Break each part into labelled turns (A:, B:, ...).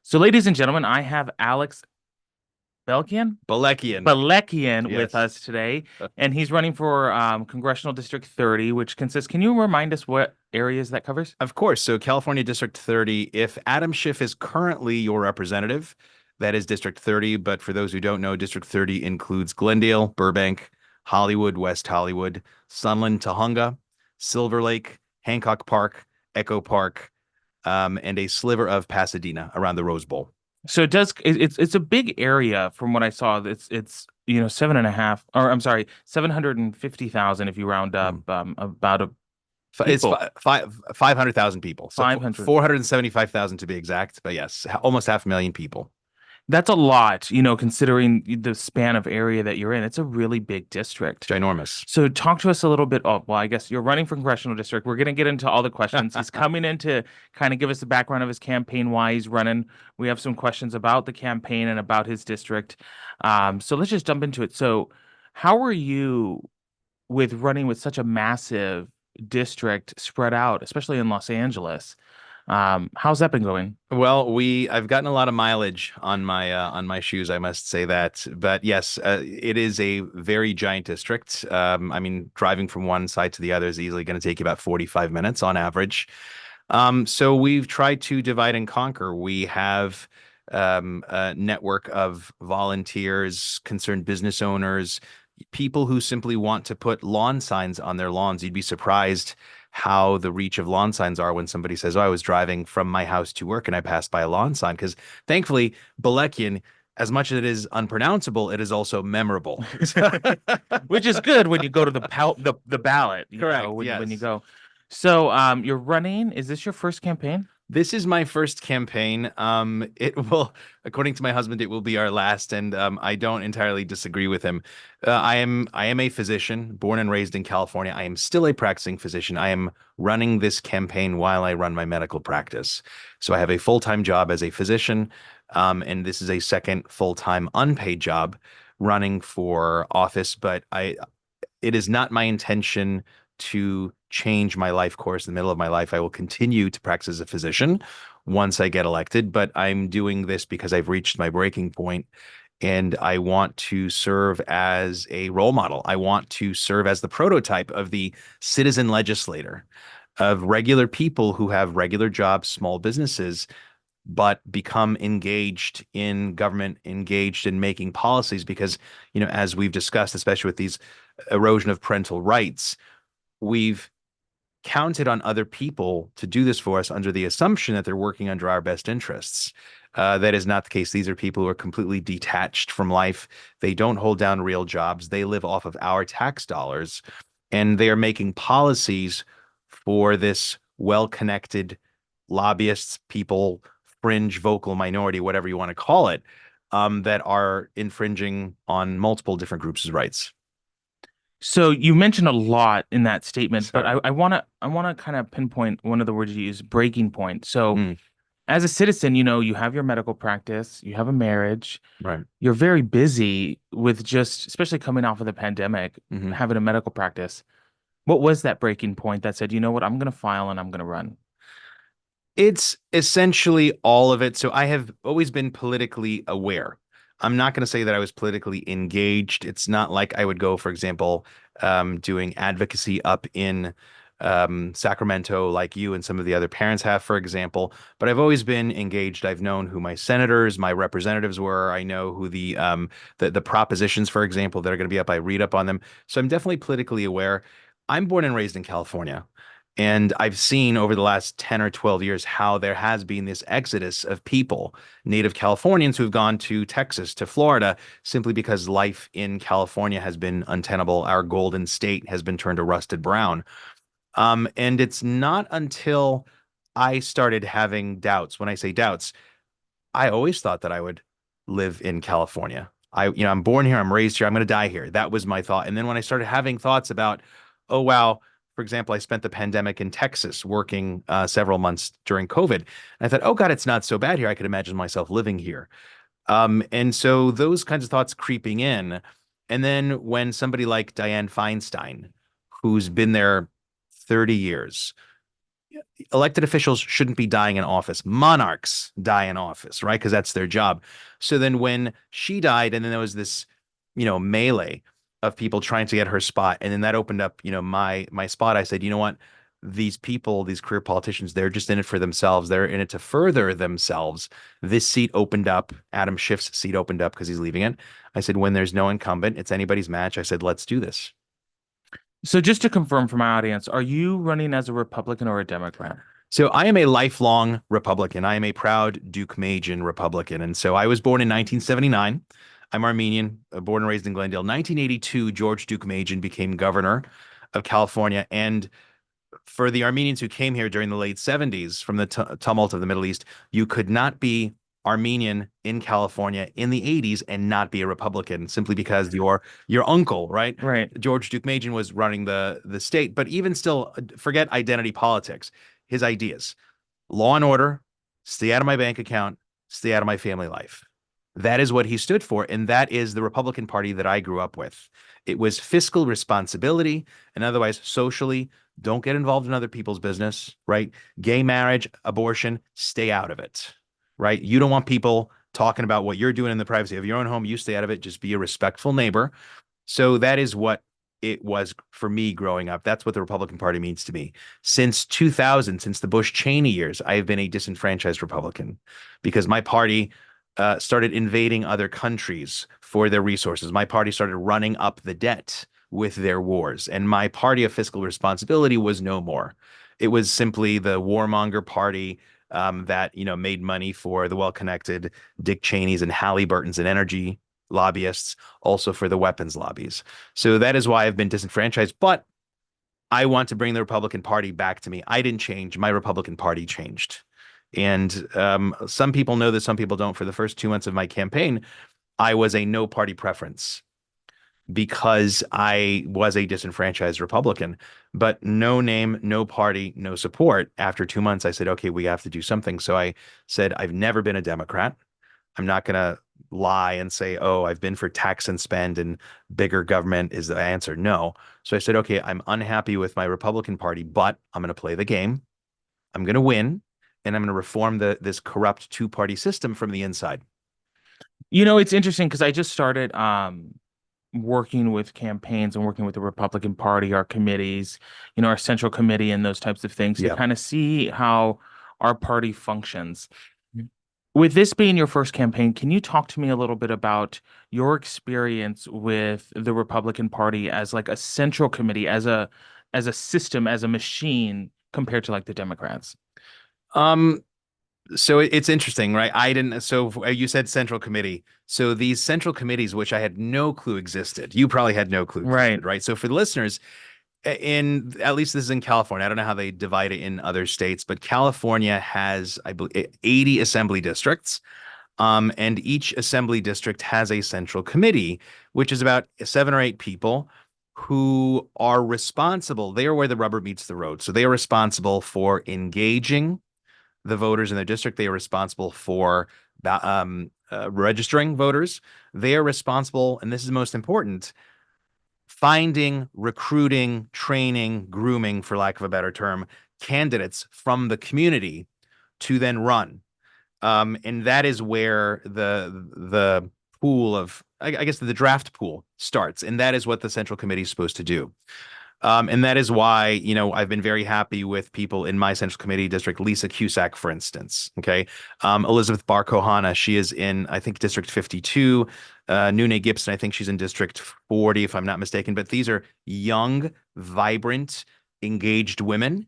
A: So, ladies and gentlemen, I have Alex Belkian,
B: Balekian.
A: Balekian with
B: Yes.
A: us today, and he's running for Congressional District 30, which consists. Can you remind us what areas that covers?
B: Of course. So California District 30, if Adam Schiff is currently your representative, that is District 30. But for those who don't know, District 30 includes Glendale, Burbank, Hollywood, West Hollywood, Sunland, Tahunga, Silver Lake, Hancock Park, Echo Park, and a sliver of Pasadena around the Rose Bowl.
A: So it does. It's a big area from what I saw. It's seven and a half, or I'm sorry, 750,000 if you round
B: Hmm.
A: up, about a
B: It's
A: people,
B: 500,000 people. So
A: 500.
B: 475,000 to be exact. But yes, almost 500,000 people.
A: That's a lot, considering the span of area that you're in. It's a really big district.
B: Ginormous.
A: So talk to us a little bit. Oh, well, I guess you're running for congressional district. We're going to get into all the questions. He's coming in to kind of give us the background of his campaign, why he's running. We have some questions about the campaign and about his district. So let's just jump into it. So how are you with running with such a massive district spread out, especially in Los Angeles? How's that been going?
B: Well, I've gotten a lot of mileage on my shoes, I must say that. But yes, it is a very giant district. I mean, driving from one side to the other is easily going to take you about 45 minutes on average. So we've tried to divide and conquer. We have a network of volunteers, concerned business owners, people who simply want to put lawn signs on their lawns. You'd be surprised how the reach of lawn signs are when somebody says, "Oh, I was driving from my house to work and I passed by a lawn sign." Because thankfully, Balekian, as much as it is unpronounceable, it is also memorable.
A: Which is good when you go to the ballot,
B: Correct.
A: when you
B: Yes.
A: go. So you're running. Is this your first campaign?
B: This is my first campaign. It will, according to my husband, it will be our last, and I don't entirely disagree with him. I am a physician, born and raised in California. I am still a practicing physician. I am running this campaign while I run my medical practice. So I have a full-time job as a physician, and this is a second full-time unpaid job running for office. But it is not my intention to change my life course in the middle of my life. I will continue to practice as a physician once I get elected, but I'm doing this because I've reached my breaking point and I want to serve as a role model. I want to serve as the prototype of the citizen legislator, of regular people who have regular jobs, small businesses, but become engaged in government, engaged in making policies because, as we've discussed, especially with these erosion of parental rights, we've counted on other people to do this for us under the assumption that they're working under our best interests. That is not the case. These are people who are completely detached from life. They don't hold down real jobs. They live off of our tax dollars, and they are making policies for this well-connected lobbyists, people, fringe vocal minority, whatever you want to call it, that are infringing on multiple different groups' rights.
A: So you mentioned a lot in that statement, but
B: Sorry.
A: I wanna kind of pinpoint one of the words you use, breaking point. So
B: Mm,
A: as a citizen, you have your medical practice, you have a marriage,
B: right.
A: you're very busy with just, especially coming off of the pandemic,
B: Mhm.
A: having a medical practice. What was that breaking point that said, you know what, I'm gonna file and I'm gonna run?
B: It's essentially all of it. So I have always been politically aware. I'm not going to say that I was politically engaged. It's not like I would go, for example, doing advocacy up in Sacramento like you and some of the other parents have, for example. But I've always been engaged. I've known who my senators, my representatives were. I know who the propositions, for example, that are going to be up. I read up on them. So I'm definitely politically aware. I'm born and raised in California. And I've seen over the last 10 or 12 years how there has been this exodus of people, native Californians who've gone to Texas, to Florida, simply because life in California has been untenable. Our golden state has been turned to rusted brown. And it's not until I started having doubts. When I say doubts, I always thought that I would live in California. I'm born here, I'm raised here, I'm going to die here. That was my thought. And then when I started having thoughts about, oh, wow, for example, I spent the pandemic in Texas working several months during COVID. And I thought, oh, God, it's not so bad here. I could imagine myself living here. And so those kinds of thoughts creeping in. And then when somebody like Dianne Feinstein, who's been there 30 years, elected officials shouldn't be dying in office. Monarchs die in office, right? Because that's their job. So then when she died, and then there was this, melee of people trying to get her spot, and then that opened up, my spot. I said, you know what? These people, these career politicians, they're just in it for themselves. They're in it to further themselves. This seat opened up. Adam Schiff's seat opened up because he's leaving it. I said, when there's no incumbent, it's anybody's match. I said, let's do this.
A: So just to confirm for my audience, are you running as a Republican or a Democrat?
B: So I am a lifelong Republican. I am a proud Duke-Majan Republican. And so I was born in 1979. I'm Armenian, born and raised in Glendale. 1982, George Duke-Majan became governor of California. And for the Armenians who came here during the late 70s from the tumult of the Middle East, you could not be Armenian in California in the 80s and not be a Republican simply because your uncle, right?
A: Right.
B: George Duke-Majan was running the state. But even still, forget identity politics. His ideas, law and order, stay out of my bank account, stay out of my family life. That is what he stood for. And that is the Republican Party that I grew up with. It was fiscal responsibility and otherwise socially, don't get involved in other people's business, right? Gay marriage, abortion, stay out of it, right? You don't want people talking about what you're doing in the privacy of your own home. You stay out of it. Just be a respectful neighbor. So that is what it was for me growing up. That's what the Republican Party means to me. Since 2000, since the Bush-Cheney years, I have been a disenfranchised Republican because my party started invading other countries for their resources. My party started running up the debt with their wars, and my party of fiscal responsibility was no more. It was simply the warmonger party that made money for the well-connected Dick Cheneys and Halliburtons and energy lobbyists, also for the weapons lobbies. So that is why I've been disenfranchised. But I want to bring the Republican Party back to me. I didn't change. My Republican Party changed. And some people know this, some people don't. For the first 2 months of my campaign, I was a no party preference because I was a disenfranchised Republican, but no name, no party, no support. After 2 months, I said, okay, we have to do something. So I said, I've never been a Democrat. I'm not going to lie and say, oh, I've been for tax and spend and bigger government is the answer. No. So I said, okay, I'm unhappy with my Republican Party, but I'm going to play the game. I'm going to win, and I'm going to reform this corrupt two-party system from the inside.
A: It's interesting because I just started working with campaigns and working with the Republican Party, our committees, our central committee and those types of things to
B: Yeah.
A: kind of see how our party functions. With this being your first campaign, can you talk to me a little bit about your experience with the Republican Party as like a central committee, as a system, as a machine compared to like the Democrats?
B: Um, so it's interesting, right? I didn't, so you said central committee. So these central committees, which I had no clue existed, you probably had no clue
A: Right.
B: existed, right? So for the listeners, at least this is in California. I don't know how they divide it in other states, but California has, I believe, 80 assembly districts. And each assembly district has a central committee, which is about 7 or 8 people who are responsible. They are where the rubber meets the road. So they are responsible for engaging the voters in their district. They are responsible for registering voters. They are responsible, and this is the most important, finding, recruiting, training, grooming, for lack of a better term, candidates from the community to then run. And that is where the pool of, I guess, the draft pool starts. And that is what the Central Committee is supposed to do. And that is why, I've been very happy with people in my Central Committee district, Lisa Cusack, for instance. Okay. Elizabeth Bar Kohana, she is in, I think, District 52. Nune Gibson, I think she's in District 40, if I'm not mistaken. But these are young, vibrant, engaged women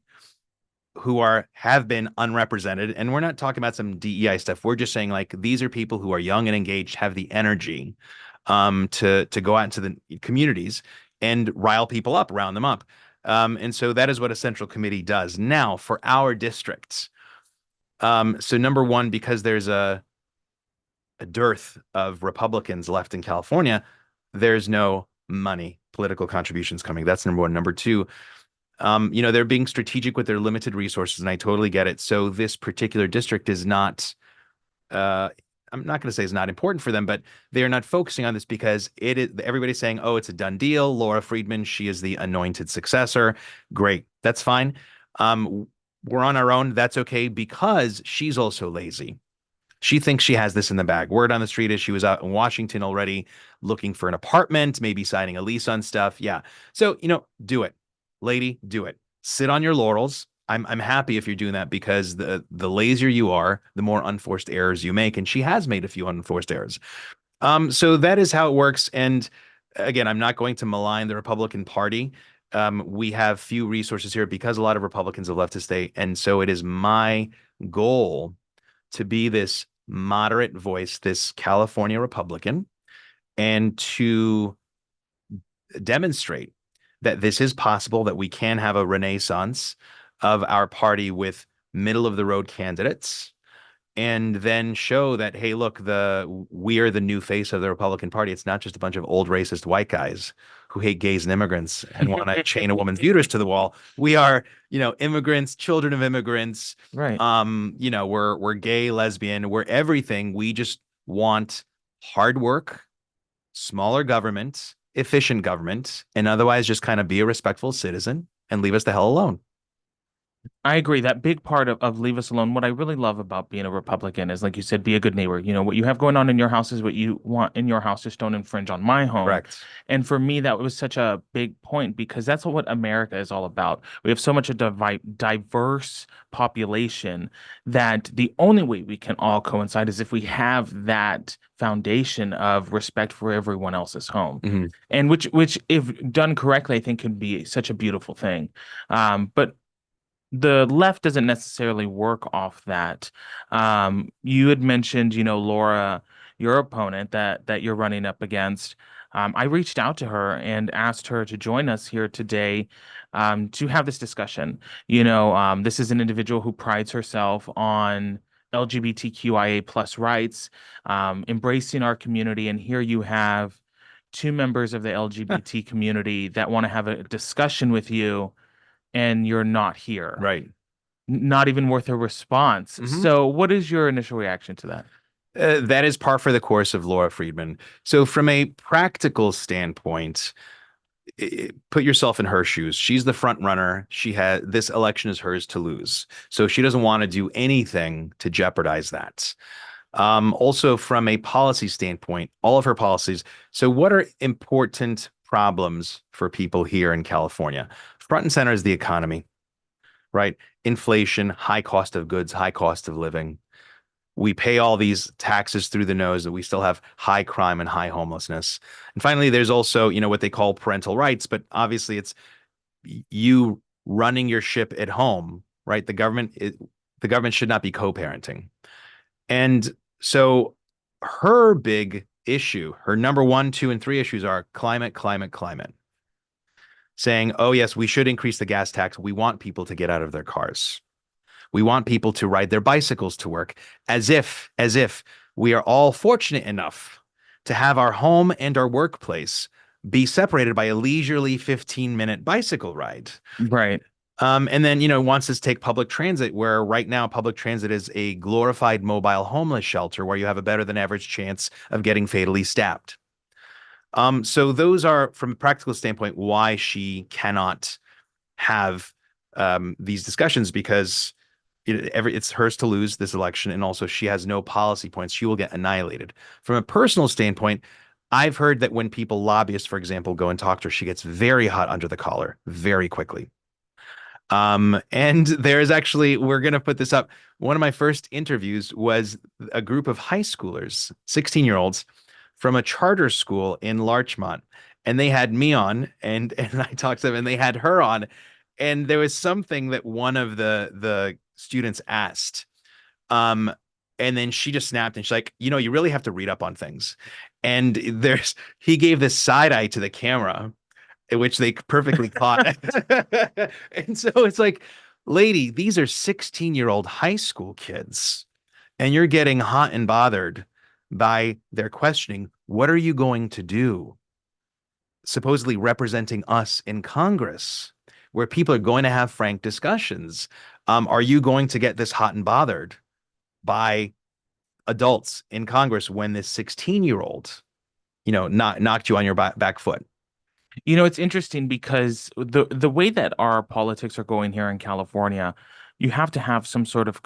B: who have been unrepresented. And we're not talking about some DEI stuff. We're just saying, like, these are people who are young and engaged, have the energy to go out into the communities and rile people up, round them up. And so that is what a central committee does. Now, for our districts, so number one, because there's a dearth of Republicans left in California, there's no money, political contributions coming. That's number one. Number two, they're being strategic with their limited resources, and I totally get it. So this particular district is not, I'm not going to say it's not important for them, but they are not focusing on this because it is, everybody's saying, oh, it's a done deal. Laura Friedman, she is the anointed successor. Great. That's fine. we're on our own. That's okay because she's also lazy. She thinks she has this in the bag. Word on the street is she was out in Washington already looking for an apartment, maybe signing a lease on stuff. Yeah. So, do it. Lady, do it. Sit on your laurels. I'm happy if you're doing that because the lazier you are, the more unforced errors you make. And she has made a few unforced errors. So that is how it works. And again, I'm not going to malign the Republican Party. We have few resources here because a lot of Republicans have left the state. And so it is my goal to be this moderate voice, this California Republican, and to demonstrate that this is possible, that we can have a renaissance of our party with middle of the road candidates, and then show that, hey, look, we are the new face of the Republican Party. It's not just a bunch of old racist white guys who hate gays and immigrants and want to chain a woman's uterus to the wall. We are, immigrants, children of immigrants.
A: Right.
B: We're gay, lesbian, we're everything. We just want hard work, smaller government, efficient government, and otherwise just kind of be a respectful citizen and leave us the hell alone.
A: I agree. That big part of leave us alone. What I really love about being a Republican is, like you said, be a good neighbor. What you have going on in your house is what you want in your house. Just don't infringe on my home.
B: Correct.
A: And for me, that was such a big point because that's what America is all about. We have so much a diverse population that the only way we can all coincide is if we have that foundation of respect for everyone else's home.
B: Mm-hmm.
A: And which, if done correctly, I think could be such a beautiful thing. But the left doesn't necessarily work off that. You had mentioned, Laura, your opponent that you're running up against. I reached out to her and asked her to join us here today to have this discussion. This is an individual who prides herself on LGBTQIA plus rights, embracing our community, and here you have two members of the LGBT community that want to have a discussion with you and you're not here.
B: Right.
A: Not even worth a response.
B: Mm-hmm.
A: So, what is your initial reaction to that?
B: That is par for the course of Laura Friedman. So, from a practical standpoint, put yourself in her shoes. She's the front runner. This election is hers to lose. So, she doesn't want to do anything to jeopardize that. Also, from a policy standpoint, all of her policies. So, what are important problems for people here in California? Front and center is the economy, right? Inflation, high cost of goods, high cost of living. We pay all these taxes through the nose, that we still have high crime and high homelessness. And finally, there's also, what they call parental rights, but obviously it's you running your ship at home, right? The government should not be co-parenting. And so her big issue, her number 1, 2, and 3 issues are climate, climate, climate. Saying, oh, yes, we should increase the gas tax. We want people to get out of their cars. We want people to ride their bicycles to work, as if we are all fortunate enough to have our home and our workplace be separated by a leisurely 15-minute bicycle ride.
A: Right.
B: And then, wants us to take public transit, where right now public transit is a glorified mobile homeless shelter where you have a better than average chance of getting fatally stabbed. So those are, from a practical standpoint, why she cannot have these discussions, because it's hers to lose this election, and also she has no policy points. She will get annihilated. From a personal standpoint, I've heard that when people, lobbyists, for example, go and talk to her, she gets very hot under the collar very quickly. And there's actually, we're going to put this up. One of my first interviews was a group of high schoolers, 16-year-olds, from a charter school in Larchmont, and they had me on, and I talked to them, and they had her on, and there was something that one of the students asked, and then she just snapped, and she's like, you really have to read up on things, and he gave this side eye to the camera, which they perfectly caught, and so it's like, lady, these are 16-year-old high school kids, and you're getting hot and bothered by their questioning. What are you going to do? Supposedly representing us in Congress, where people are going to have frank discussions. Are you going to get this hot and bothered by adults in Congress when this 16-year-old, knocked you on your back foot?
A: It's interesting because the way that our politics are going here in California, you have to have some sort of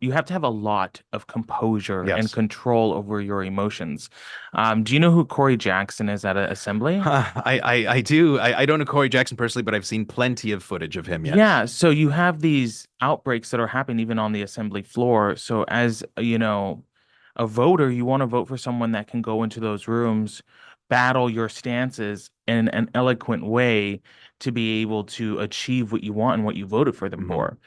A: you have to have a lot of composure and
B: Yes.
A: control over your emotions. Do you know who Corey Jackson is at an assembly?
B: I do. I don't know Corey Jackson personally, but I've seen plenty of footage of him. Yes.
A: Yeah, so you have these outbreaks that are happening even on the assembly floor. So as, a voter, you want to vote for someone that can go into those rooms, battle your stances in an eloquent way to be able to achieve what you want and what you voted for them
B: Hmm.
A: for.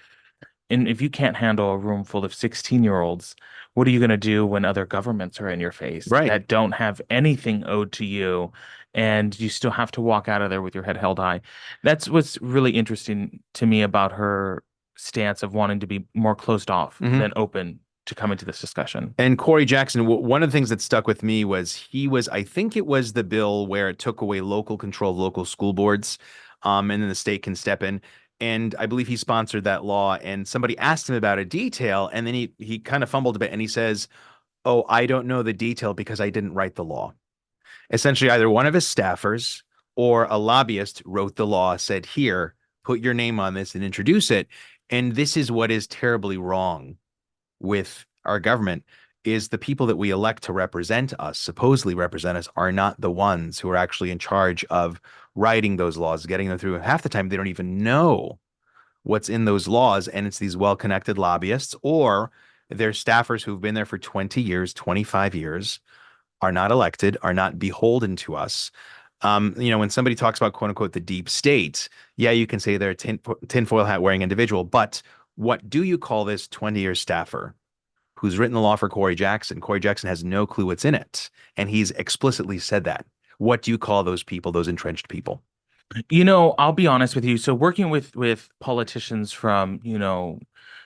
A: And if you can't handle a room full of 16-year-olds, what are you going to do when other governments are in your face
B: Right.
A: that don't have anything owed to you and you still have to walk out of there with your head held high? That's what's really interesting to me about her stance of wanting to be more closed off
B: Hmm.
A: than open to come into this discussion.
B: And Corey Jackson, one of the things that stuck with me was I think it was the bill where it took away local control of local school boards, and then the state can step in. And I believe he sponsored that law. And somebody asked him about a detail, and then he kind of fumbled a bit, and he says, "Oh, I don't know the detail because I didn't write the law." Essentially, either one of his staffers or a lobbyist wrote the law, said, "Here, put your name on this and introduce it." And this is what is terribly wrong with our government is the people that we elect to represent us, supposedly represent us, are not the ones who are actually in charge of writing those laws, getting them through. Half the time, they don't even know what's in those laws. And it's these well-connected lobbyists or their staffers who've been there for 20 years, 25 years, are not elected, are not beholden to us. When somebody talks about quote unquote the deep state, yeah, you can say they're a tinfoil hat wearing individual, but what do you call this 20-year staffer who's written the law for Corey Jackson? Corey Jackson has no clue what's in it, and he's explicitly said that. What do you call those people, those entrenched people?
A: I'll be honest with you. So working with politicians from,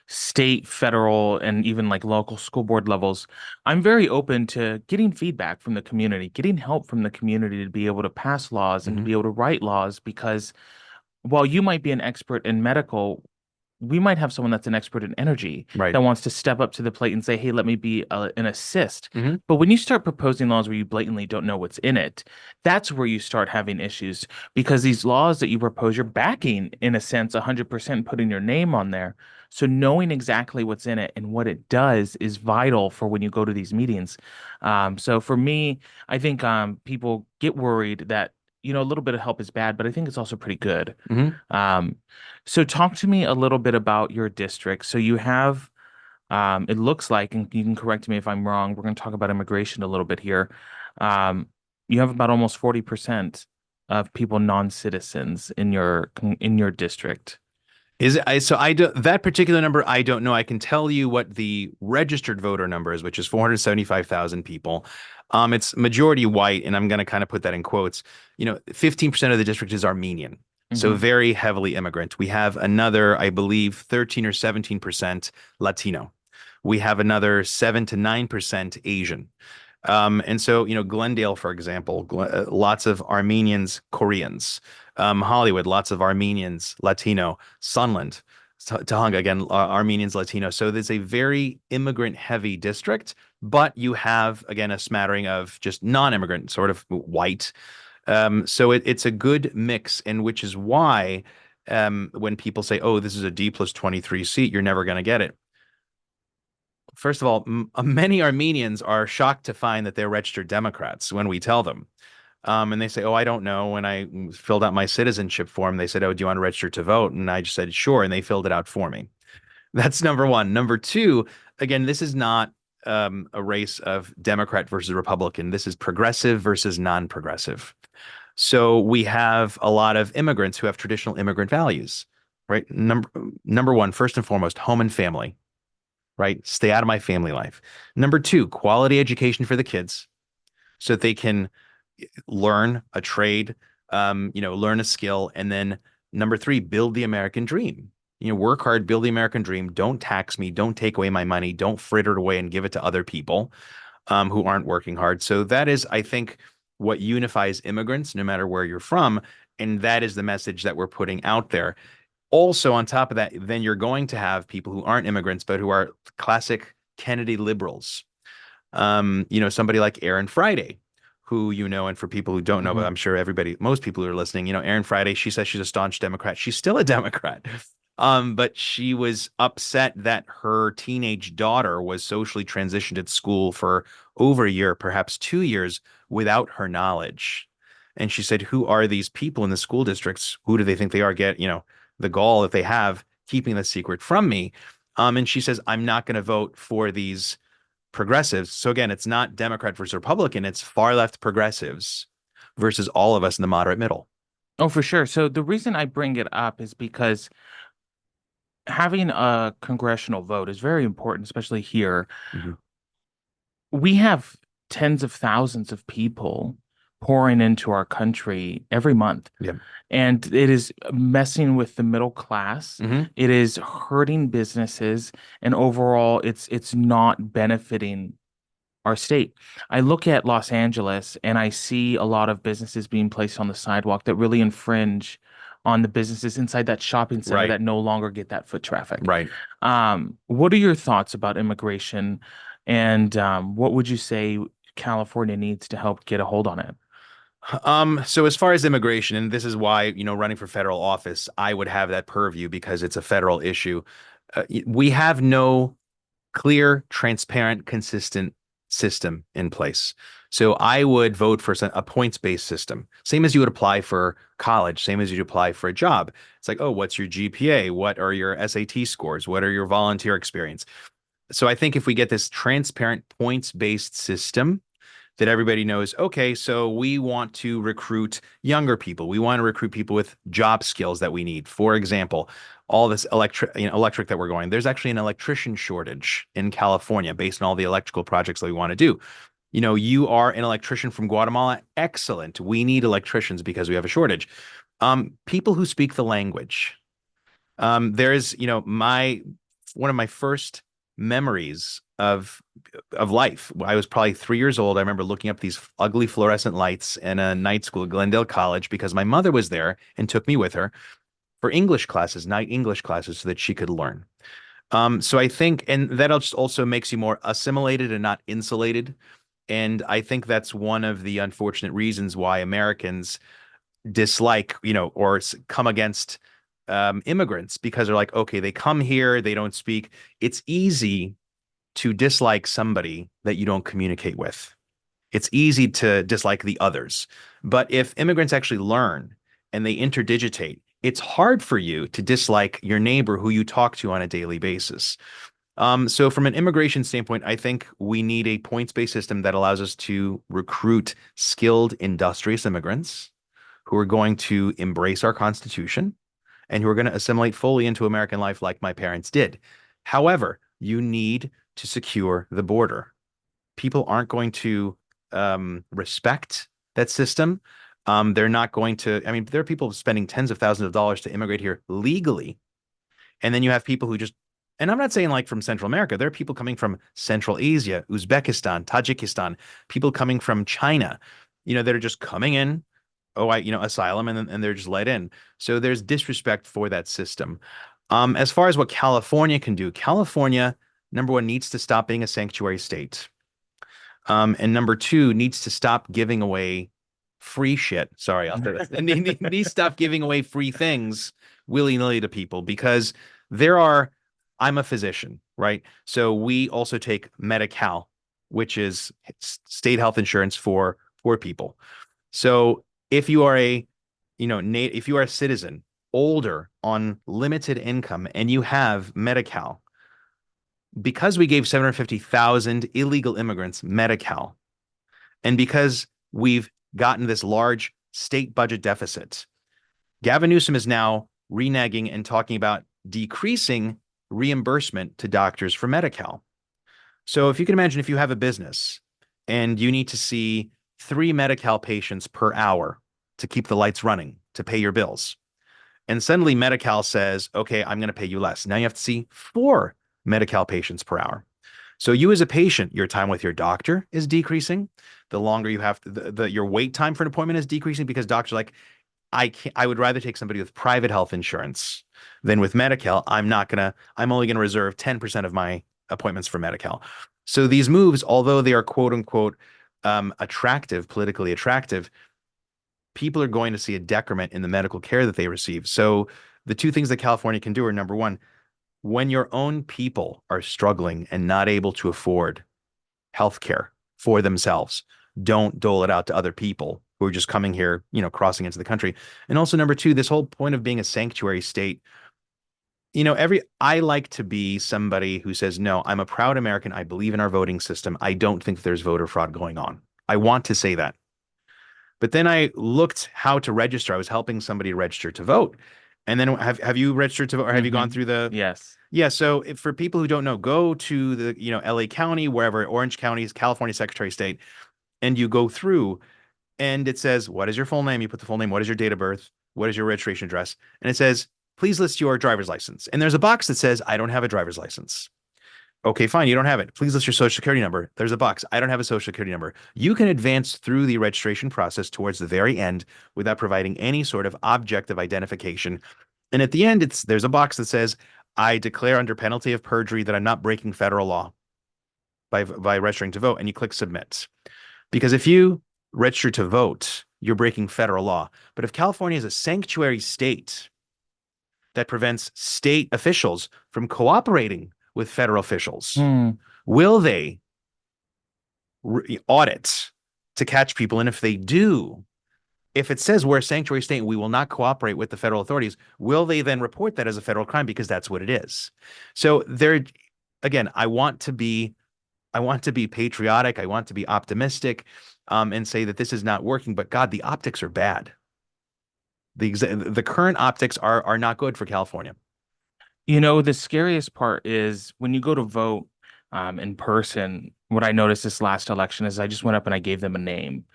A: state, federal, and even like local school board levels, I'm very open to getting feedback from the community, getting help from the community to be able to pass laws and to
B: Hmm.
A: be able to write laws because while you might be an expert in medical, we might have someone that's an expert in energy
B: Right.
A: that wants to step up to the plate and say, "Hey, let me be an assist."
B: Hmm.
A: But when you start proposing laws where you blatantly don't know what's in it, that's where you start having issues because these laws that you propose, you're backing, in a sense, 100% putting your name on there. So knowing exactly what's in it and what it does is vital for when you go to these meetings. So for me, I think people get worried that, a little bit of help is bad, but I think it's also pretty good.
B: Hmm.
A: Um, so talk to me a little bit about your district. So you have, it looks like, and you can correct me if I'm wrong, we're going to talk about immigration a little bit here. Um, you have about almost 40% of people non-citizens in your district.
B: Is it, I do that particular number, I don't know. I can tell you what the registered voter number is, which is 475,000 people. It's majority white, and I'm going to kind of put that in quotes. 15% of the district is Armenian, so
A: Hmm.
B: very heavily immigrant. We have another, I believe, 13 or 17% Latino. We have another 7 to 9% Asian. And so, Glendale, for example, lots of Armenians, Koreans. Hollywood, lots of Armenians, Latino. Sunland, Tahunga, again, Armenians, Latino. So there's a very immigrant heavy district, but you have, again, a smattering of just non-immigrant, sort of white. So it's a good mix, and which is why when people say, oh, this is a D plus 23 seat, you're never going to get it. First of all, many Armenians are shocked to find that they're registered Democrats when we tell them. And they say, "Oh, I don't know." When I filled out my citizenship form, they said, "Oh, do you want to register to vote?" And I just said, "Sure." And they filled it out for me. That's number one. Number two, again, this is not a race of Democrat versus Republican. This is progressive versus non-progressive. So we have a lot of immigrants who have traditional immigrant values, right? Number one, first and foremost, home and family, right? Stay out of my family life. Number two, quality education for the kids so that they can learn a trade, learn a skill. And then number three, build the American dream. Work hard, build the American dream. Don't tax me. Don't take away my money. Don't fritter it away and give it to other people who aren't working hard. So that is, I think, what unifies immigrants, no matter where you're from. And that is the message that we're putting out there. Also, on top of that, then you're going to have people who aren't immigrants, but who are classic Kennedy liberals. Somebody like Aaron Friday, who and for people who don't know, but
A: Hmm.
B: I'm sure most people who are listening, Aaron Friday, she says she's a staunch Democrat. She's still a Democrat. But she was upset that her teenage daughter was socially transitioned at school for over a year, perhaps 2 years, without her knowledge. And she said, "Who are these people in the school districts? Who do they think they are? Get, the gall that they have keeping the secret from me." And she says, "I'm not going to vote for these progressives." So again, it's not Democrat versus Republican, it's far left progressives versus all of us in the moderate middle.
A: Oh, for sure. So the reason I bring it up is because having a congressional vote is very important, especially here.
B: Mhm.
A: We have tens of thousands of people pouring into our country every month,
B: Yeah.
A: and it is messing with the middle class.
B: Hmm.
A: It is hurting businesses, and overall, it's not benefiting our state. I look at Los Angeles and I see a lot of businesses being placed on the sidewalk that really infringe on the businesses inside that shopping center
B: Right.
A: that no longer get that foot traffic.
B: Right.
A: What are your thoughts about immigration, and what would you say California needs to help get a hold on it?
B: So as far as immigration, and this is why, running for federal office, I would have that purview because it's a federal issue. We have no clear, transparent, consistent system in place. So I would vote for a points-based system, same as you would apply for college, same as you'd apply for a job. It's like, oh, what's your GPA? What are your SAT scores? What are your volunteer experience? So I think if we get this transparent points-based system, that everybody knows, okay, so we want to recruit younger people. We want to recruit people with job skills that we need. For example, all this electric that we're going, there's actually an electrician shortage in California based on all the electrical projects that we want to do. You are an electrician from Guatemala. Excellent. We need electricians because we have a shortage. People who speak the language. There is, one of my first memories of life. I was probably 3 years old. I remember looking up these ugly fluorescent lights in a night school at Glendale College because my mother was there and took me with her for English classes, night English classes, so that she could learn. So I think, and that just also makes you more assimilated and not insulated. And I think that's one of the unfortunate reasons why Americans dislike, or come against immigrants because they're like, okay, they come here, they don't speak. It's easy to dislike somebody that you don't communicate with. It's easy to dislike the others. But if immigrants actually learn and they interdigitate, it's hard for you to dislike your neighbor who you talk to on a daily basis. So from an immigration standpoint, I think we need a points-based system that allows us to recruit skilled, industrious immigrants who are going to embrace our Constitution and who are going to assimilate fully into American life like my parents did. However, you need to secure the border. People aren't going to respect that system. They're not going to, I mean, there are people spending tens of thousands of dollars to immigrate here legally. And then you have people who just, and I'm not saying like from Central America, there are people coming from Central Asia, Uzbekistan, Tajikistan, people coming from China, that are just coming in, asylum, and they're just let in. So there's disrespect for that system. As far as what California can do, California, number one, needs to stop being a sanctuary state. And number two, needs to stop giving away free shit. Sorry, I'll say that. And needs to stop giving away free things willy-nilly to people because I'm a physician, right? So we also take Medi-Cal, which is state health insurance for poor people. So if you are if you are a citizen, older, on limited income, and you have Medi-Cal, because we gave 750,000 illegal immigrants Medi-Cal, and because we've gotten this large state budget deficit, Gavin Newsom is now reneging and talking about decreasing reimbursement to doctors for Medi-Cal. So if you can imagine, if you have a business and you need to see 3 Medi-Cal patients per hour to keep the lights running, to pay your bills, and suddenly Medi-Cal says, okay, I'm going to pay you less. Now you have to see 4 Medi-Cal patients per hour. So you as a patient, your time with your doctor is decreasing. The longer you have your wait time for an appointment is decreasing because doctors are like, I would rather take somebody with private health insurance than with Medi-Cal. I'm only going to reserve 10% of my appointments for Medi-Cal. So these moves, although they are quote unquote attractive, politically attractive, people are going to see a decrement in the medical care that they receive. So The two things that California can do are, number one, when your own people are struggling and not able to afford health care for themselves, don't dole it out to other people who are just coming here, crossing into the country. And also, number two, this whole point of being a sanctuary state, I like to be somebody who says, no, I'm a proud American. I believe in our voting system. I don't think there's voter fraud going on. I want to say that. But then I looked how to register. I was helping somebody register to vote. And then have you registered to vote, or have you gone through the?
A: Yes.
B: Yeah. So for people who don't know, go to the, LA County, wherever, Orange County is California Secretary of State, and you go through and it says, what is your full name? You put the full name. What is your date of birth? What is your registration address? And it says, please list your driver's license. And there's a box that says, I don't have a driver's license. Okay, fine. You don't have it. Please list your social security number. There's a box. I don't have a social security number. You can advance through the registration process towards the very end without providing any sort of objective identification. And at the end, there's a box that says, I declare under penalty of perjury that I'm not breaking federal law by registering to vote. And you click submit. Because if you register to vote, you're breaking federal law. But if California is a sanctuary state that prevents state officials from cooperating with federal officials, will they audit to catch people? And if they do, if it says we're a sanctuary state and we will not cooperate with the federal authorities, will they then report that as a federal crime? Because that's what it is. So again, I want to be patriotic. I want to be optimistic, and say that this is not working. But God, the optics are bad. The current optics are not good for California.
A: The scariest part is when you go to vote in person. What I noticed this last election is I just went up and I gave them a name,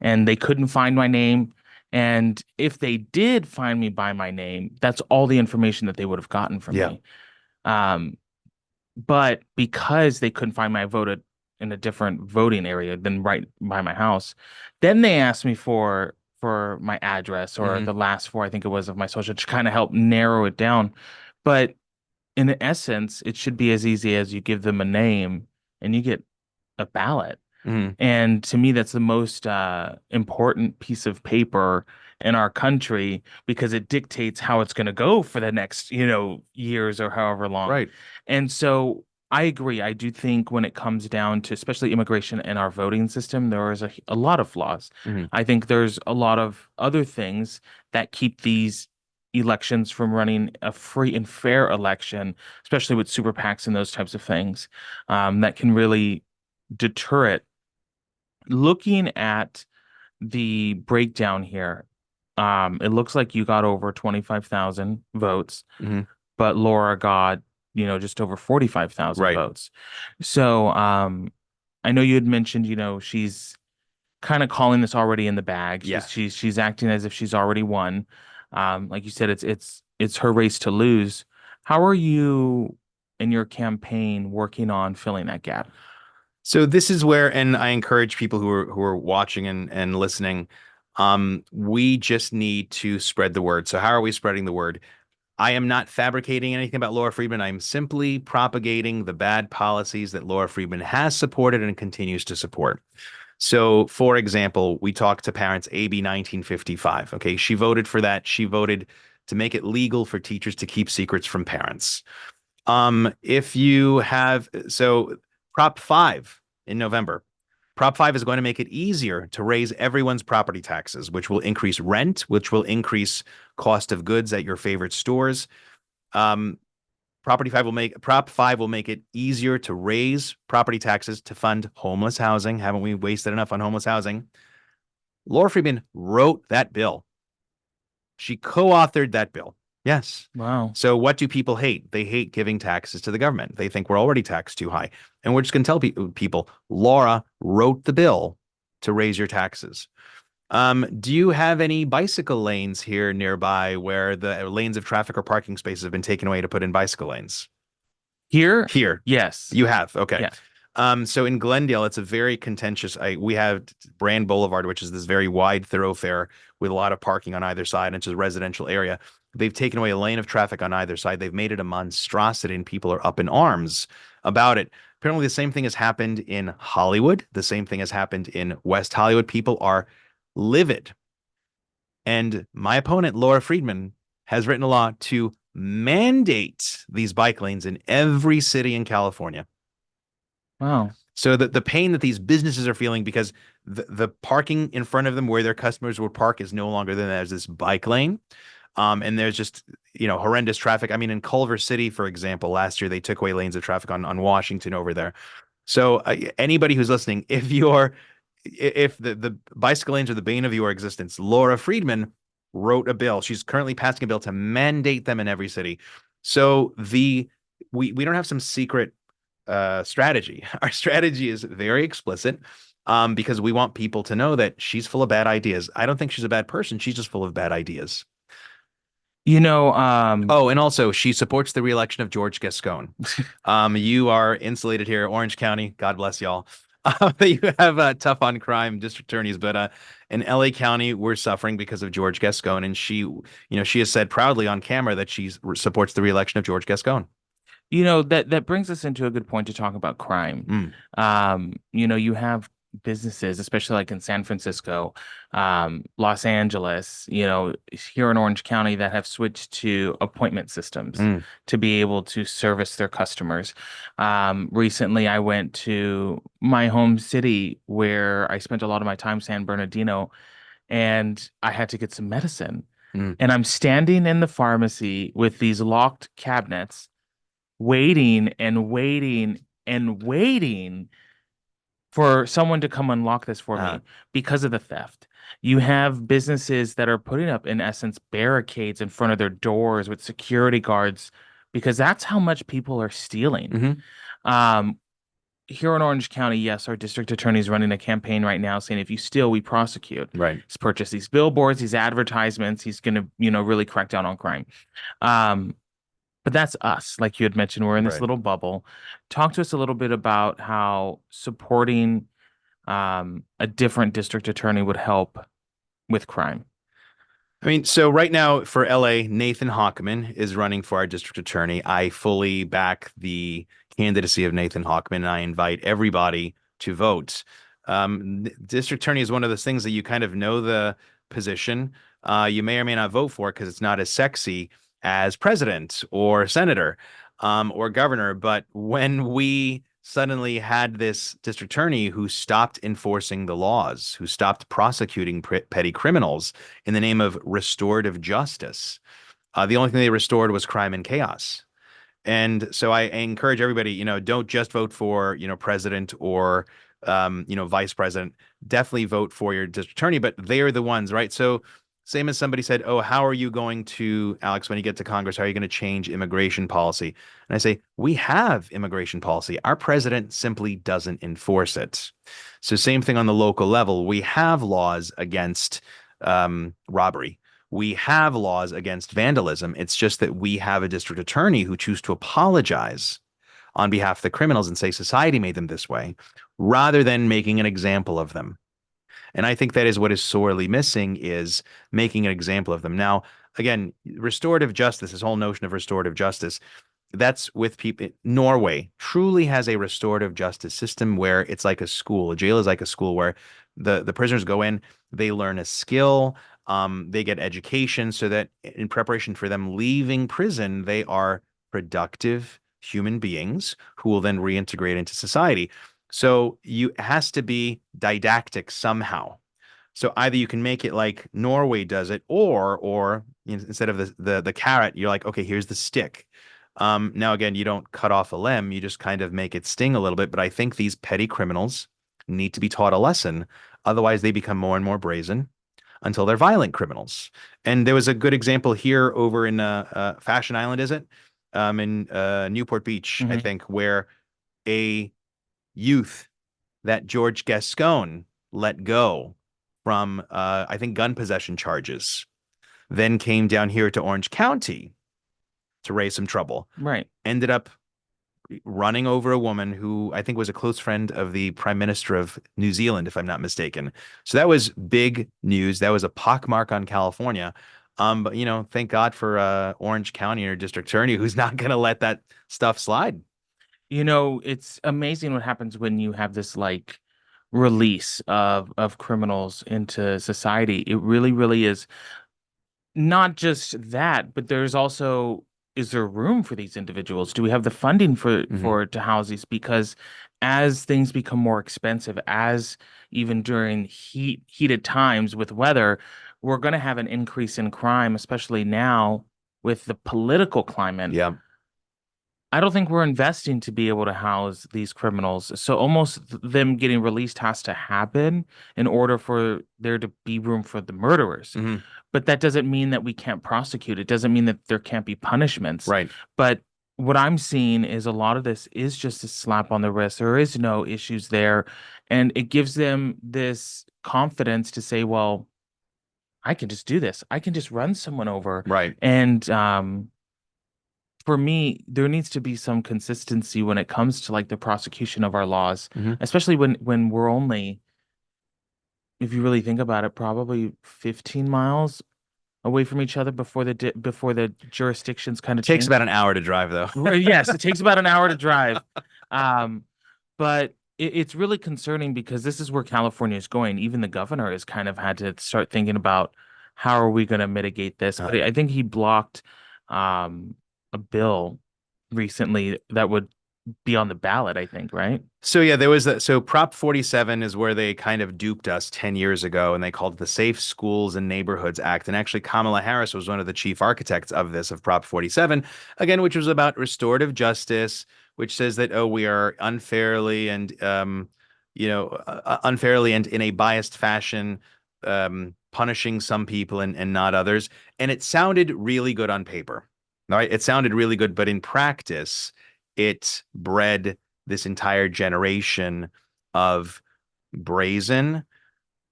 A: and they couldn't find my name. And if they did find me by my name, that's all the information that they would have gotten from me. But because they couldn't find me, I voted in a different voting area than right by my house. Then they asked me for my address or the last four, I think it was, of my social to kind of help narrow it down. But in essence, it should be as easy as you give them a name and you get a ballot. And to me, that's the most important piece of paper in our country because it dictates how it's going to go for the next, years or however long.
B: Right.
A: And so I agree. I do think when it comes down to especially immigration and our voting system, there is a lot of flaws. I think there's a lot of other things that keep these elections from running a free and fair election, especially with super PACs and those types of things, that can really deter it. Looking at the breakdown here, it looks like you got over 25,000 votes, but Laura got, just over 45,000 votes. So, I know you had mentioned, she's kind of calling this already in the bag. She's acting as if she's already won. Like you said, it's her race to lose. How are you in your campaign working on filling that gap?
B: So this is where, and I encourage people who are watching and listening, we just need to spread the word. So how are we spreading the word? I am not fabricating anything about Laura Friedman. I'm simply propagating the bad policies that Laura Friedman has supported and continues to support. So, for example, we talked to parents, AB 1955. Okay, she voted for that. She voted to make it legal for teachers to keep secrets from parents. If you have, so Prop 5 in November. Prop 5 is going to make it easier to raise everyone's property taxes, which will increase rent, which will increase cost of goods at your favorite stores. Prop 5 will make it easier to raise property taxes to fund homeless housing. Haven't we wasted enough on homeless housing? Laura Friedman wrote that bill. She co-authored that bill. Yes.
A: Wow.
B: So what do people hate? They hate giving taxes to the government. They think we're already taxed too high. And we're just going to tell people, Laura wrote the bill to raise your taxes. Do you have any bicycle lanes here nearby where the lanes of traffic or parking spaces have been taken away to put in bicycle lanes?
A: Here?
B: Here.
A: Yes.
B: You have. Okay.
A: Yes.
B: So in Glendale, it's a very contentious. We have Brand Boulevard, which is this very wide thoroughfare with a lot of parking on either side, and it's a residential area. They've taken away a lane of traffic on either side. They've made it a monstrosity, and people are up in arms about it. Apparently, the same thing has happened in Hollywood. The same thing has happened in West Hollywood. People are livid. And my opponent, Laura Friedman, has written a law to mandate these bike lanes in every city in California.
A: Wow.
B: So the pain that these businesses are feeling because the parking in front of them where their customers would park is no longer than there's this bike lane. And there's just, horrendous traffic. I mean, in Culver City, for example, last year they took away lanes of traffic on Washington over there. So anybody who's listening, if the bicycle lanes are the bane of your existence, Laura Friedman wrote a bill. She's currently passing a bill to mandate them in every city. So we don't have some secret strategy. Our strategy is very explicit, because we want people to know that she's full of bad ideas. I don't think she's a bad person. She's just full of bad ideas.
A: You know,
B: Oh, and also she supports the reelection of George Gascon. You are insulated here, Orange County. God bless y'all. You have tough on crime district attorneys, but in LA County, we're suffering because of George Gascon, and she has said proudly on camera that she supports the reelection of George Gascon.
A: that brings us into a good point to talk about crime.
B: Mm,
A: You have businesses, especially like in San Francisco, Los Angeles, here in Orange County that have switched to appointment systems
B: mm,
A: to be able to service their customers. Recently, I went to my home city where I spent a lot of my time, San Bernardino, and I had to get some medicine.
B: mm.
A: And I'm standing in the pharmacy with these locked cabinets waiting and waiting and waiting for someone to come unlock this for
B: Uh,
A: me because of the theft. You have businesses that are putting up, in essence, barricades in front of their doors with security guards because that's how much people are stealing.
B: mhm.
A: Um, Here in Orange County, yes, our district attorney is running a campaign right now saying if you steal, we prosecute.
B: Right.
A: He's purchased these billboards, these advertisements. He's going to, really crack down on crime. Um, but that's us, like you had mentioned. We're in this
B: Right.
A: little bubble. Talk to us a little bit about how supporting a different district attorney would help with crime.
B: I mean, so right now for LA, Nathan Hockman is running for our district attorney. I fully back the candidacy of Nathan Hockman, and I invite everybody to vote. District attorney is one of those things that you kind of know the position. You may or may not vote for it because it's not as sexy as president or senator, or governor. But when we suddenly had this district attorney who stopped enforcing the laws, who stopped prosecuting petty criminals in the name of restorative justice. The only thing they restored was crime and chaos. And so I encourage everybody, don't just vote for, president or, vice president. Definitely vote for your district attorney, but they are the ones, right? So same as somebody said, oh, how are you going to, Alex, when you get to Congress, how are you going to change immigration policy? And I say, we have immigration policy. Our president simply doesn't enforce it. So same thing on the local level. We have laws against robbery. We have laws against vandalism. It's just that we have a district attorney who chooses to apologize on behalf of the criminals and say society made them this way, rather than making an example of them. And I think that is what is sorely missing, is making an example of them. Now, again, restorative justice, this whole notion of restorative justice, that's with people. Norway truly has a restorative justice system where it's like a school. A jail is like a school where the prisoners go in, they learn a skill, they get education so that in preparation for them leaving prison, they are productive human beings who will then reintegrate into society. So it has to be didactic somehow. So either you can make it like Norway does it, or instead of the carrot, you're like, okay, here's the stick. Now again, you don't cut off a limb, you just kind of make it sting a little bit. But I think these petty criminals need to be taught a lesson. Otherwise, they become more and more brazen until they're violent criminals. And there was a good example here over in Fashion Island, is it? In Newport Beach, I
A: Mhm.
B: think, where a youth that George Gascon let go from, I think, gun possession charges, then came down here to Orange County to raise some trouble.
A: Right.
B: Ended up running over a woman who I think was a close friend of the Prime Minister of New Zealand, if I'm not mistaken. So that was big news. That was a pockmark on California. But thank God for Orange County or District Attorney who's not going to let that stuff slide.
A: It's amazing what happens when you have this like release of criminals into society. It really, really is. not just that, but there's also, is there room for these individuals? Do we have the funding
B: Hmm.
A: to house these? Because as things become more expensive, as even during heated times with weather, we're going to have an increase in crime, especially now with the political climate.
B: Yeah.
A: I don't think we're investing to be able to house these criminals. So almost them getting released has to happen in order for there to be room for the murderers.
B: Hmm.
A: But that doesn't mean that we can't prosecute. It doesn't mean that there can't be punishments.
B: Right.
A: But what I'm seeing is a lot of this is just a slap on the wrist. There is no issues there. And it gives them this confidence to say, well, I can just do this. I can just run someone over.
B: Right.
A: And for me, there needs to be some consistency when it comes to like the prosecution of our laws,
B: Hmm.
A: especially when we're only, if you really think about it, probably 15 miles away from each other before the jurisdictions kind of
B: Takes about
A: change.
B: an hour to drive though.
A: Yes, it takes about an hour to drive. Um, but it's really concerning because this is where California is going. Even the governor has kind of had to start thinking about how are we going to mitigate this. But I think he blocked um, a bill recently that would be on the ballot, I think, right?
B: So yeah, there was that. So Prop 47 is where they kind of duped us 10 years ago, and they called it the Safe Schools and Neighborhoods Act. And actually, Kamala Harris was one of the chief architects of this, of Prop 47, again, which was about restorative justice, which says that, oh, we are unfairly and unfairly and in a biased fashion punishing some people and not others. And it sounded really good on paper. All right, it sounded really good, but in practice, it bred this entire generation of brazen,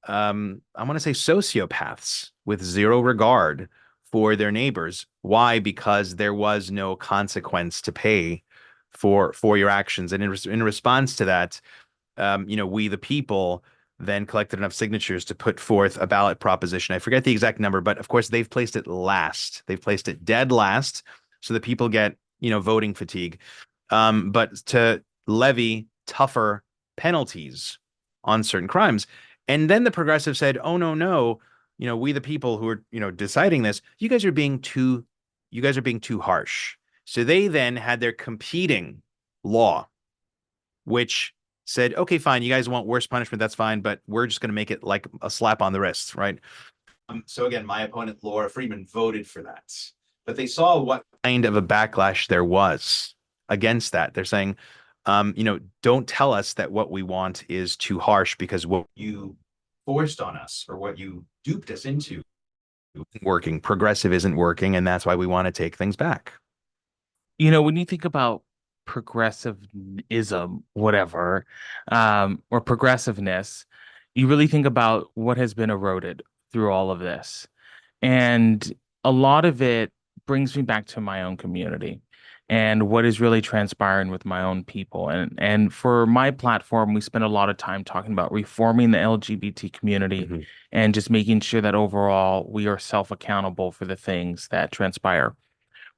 B: I want to say sociopaths with zero regard for their neighbors. Why? Because there was no consequence to pay for your actions. And in response to that, we the people then collected enough signatures to put forth a ballot proposition. I forget the exact number, but of course they've placed it last. They've placed it dead last, so that people get, voting fatigue. But to levy tougher penalties on certain crimes. And then the progressive said, "Oh no, no, we the people who are, deciding this, you guys are being too harsh." So they then had their competing law, which said, "Okay, fine, you guys want worse punishment, that's fine, but we're just going to make it like a slap on the wrist," right? So again, my opponent, Laura Friedman, voted for that. But they saw what kind of a backlash there was against that. They're saying, don't tell us that what we want is too harsh because what you forced on us or what you duped us into isn't working. Progressive isn't working, and that's why we want to take things back.
A: When you think about progressivism, whatever, or progressiveness, you really think about what has been eroded through all of this. And a lot of it brings me back to my own community and what is really transpiring with my own people. And for my platform, we spend a lot of time talking about reforming the LGBT community
B: Mhm.
A: and just making sure that overall we are self-accountable for the things that transpire.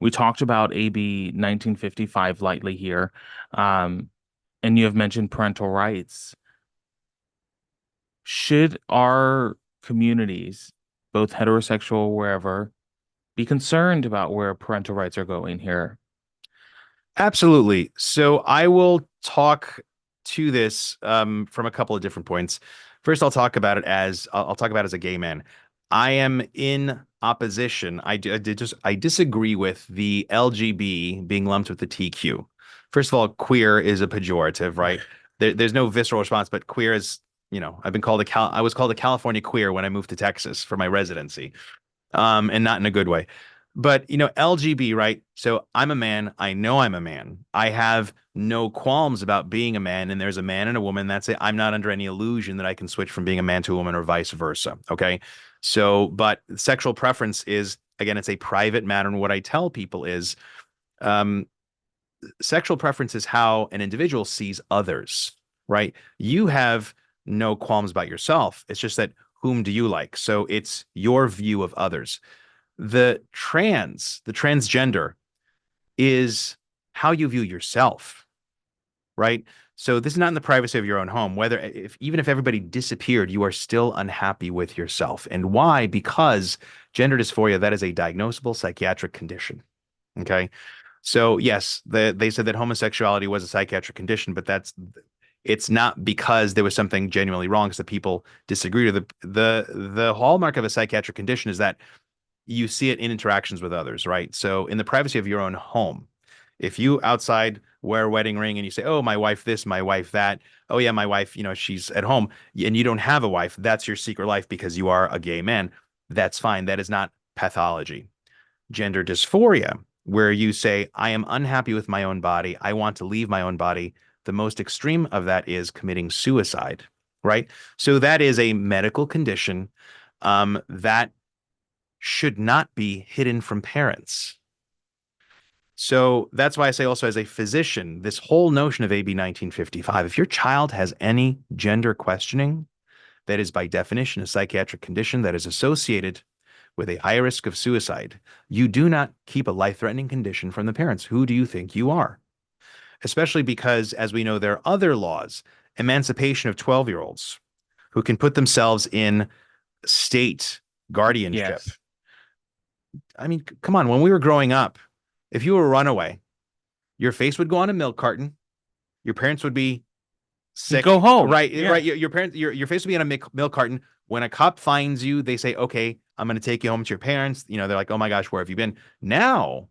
A: We talked about AB 1955 lightly here, um, and you have mentioned parental rights. Should our communities, both heterosexual, wherever, be concerned about where parental rights are going here?
B: Absolutely. So I will talk to this from a couple of different points. First, I'll talk about it as a gay man. I am in opposition. I disagree with the LGB being lumped with the TQ. First of all, queer is a pejorative, right? There's no visceral response, but queer is, I was called a California queer when I moved to Texas for my residency, and not in a good way. But LGB, right? So I'm a man. I know I'm a man. I have no qualms about being a man. And there's a man and a woman. That's it. I'm not under any illusion that I can switch from being a man to a woman or vice versa. Okay. So, but sexual preference is, again, it's a private matter. And what I tell people is, um, sexual preference is how an individual sees others, right? You have no qualms about yourself. It's just that whom do you like? So it's your view of others. The transgender is how you view yourself, right? So this is not in the privacy of your own home. Whether if even if everybody disappeared, you are still unhappy with yourself. And why? Because gender dysphoria, that is a diagnosable psychiatric condition. Okay. So yes, they said that homosexuality was a psychiatric condition, but it's not because there was something genuinely wrong, because the people disagreed. The hallmark of a psychiatric condition is that you see it in interactions with others, right? So in the privacy of your own home, if you outside wear a wedding ring and you say, "Oh, my wife this, my wife that," "Oh yeah, my wife, she's at home," and you don't have a wife, that's your secret life because you are a gay man. That's fine. That is not pathology. Gender dysphoria, where you say, "I am unhappy with my own body. I want to leave my own body." The most extreme of that is committing suicide, right? So that is a medical condition that should not be hidden from parents. So that's why I say also as a physician, this whole notion of AB 1955, if your child has any gender questioning, that is by definition a psychiatric condition that is associated with a high risk of suicide. You do not keep a life-threatening condition from the parents. Who do you think you are? Especially because, as we know, there are other laws, emancipation of 12-year-olds who can put themselves in state guardianship.
A: Yes.
B: I mean, come on, when we were growing up, if you were a runaway, your face would go on a milk carton. Your parents would be
A: You go
B: sick.
A: home.
B: Right,
A: Yeah.
B: right. Your parents, your face would be on a milk carton. When a cop finds you, they say, "Okay, I'm going to take you home to your parents." They're like, "Oh my gosh, where have you been?" Now,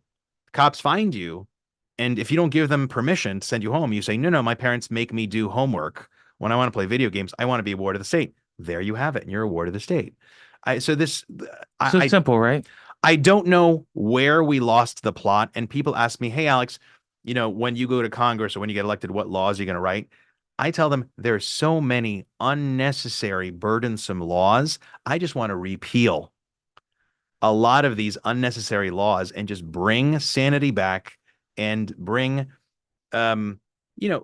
B: cops find you, and if you don't give them permission to send you home, you say, "No, no, my parents make me do homework. When I want to play video games, I want to be a ward of the state." There you have it, and you're a ward of the state. I so this
A: So
B: I
A: simple, right?
B: I don't know where we lost the plot. And people ask me, "Hey, Alex, when you go to Congress or when you get elected, what laws are you going to write?" I tell them there's so many unnecessary, burdensome laws. I just want to repeal a lot of these unnecessary laws and just bring sanity back and um,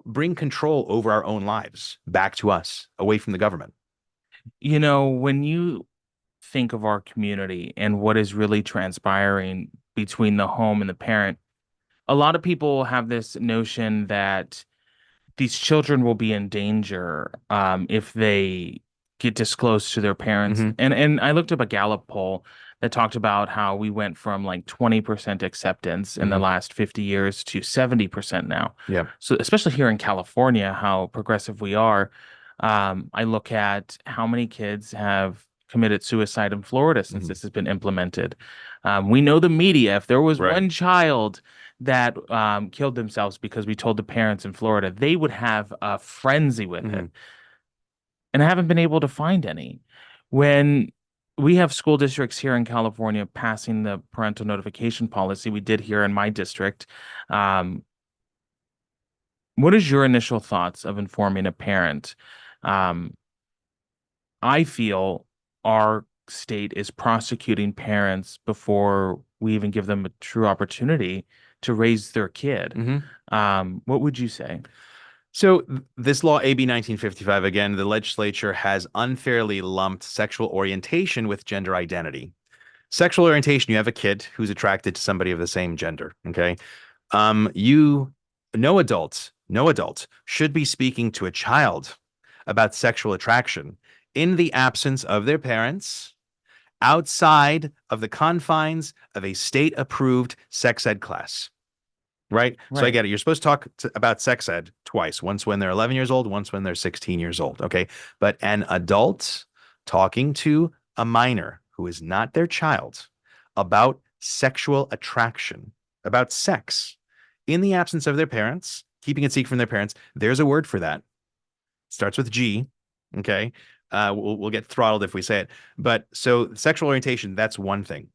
B: bring control over our own lives back to us, away from the government.
A: When you think of our community and what is really transpiring between the home and the parent, a lot of people have this notion that these children will be in danger if they get disclosed to their parents.
B: Hmm.
A: And I looked up a Gallup poll that talked about how we went from like 20% acceptance in the
B: Hmm.
A: last 50 years to 70% now.
B: Yeah.
A: So especially here in California, how progressive we are. I look at how many kids have committed suicide in Florida since
B: Hmm.
A: this has been implemented. We know the media, if there was
B: Right.
A: one child that killed themselves because we told the parents in Florida, they would have a frenzy with it.
B: Hmm.
A: And I haven't been able to find any. When we have school districts here in California passing the parental notification policy, we did here in my district. Um, what is your initial thoughts of informing a parent? Um, I feel our state is prosecuting parents before we even give them a true opportunity to raise their kid.
B: Hmm.
A: What would you say?
B: So this law, AB 1955, again, the legislature has unfairly lumped sexual orientation with gender identity. Sexual orientation, you have a kid who's attracted to somebody of the same gender. Okay. You, no adult should be speaking to a child about sexual attraction in the absence of their parents, outside of the confines of a state approved sex ed class. Right. So I
A: Right.
B: get it. You're supposed to talk about sex ed twice, once when they're 11 years old, once when they're 16 years old. Okay. But an adult talking to a minor who is not their child about sexual attraction, about sex in the absence of their parents, keeping it secret from their parents, there's a word for that. Starts with G. Okay. We'll get throttled if we say it. But so sexual orientation, that's one thing.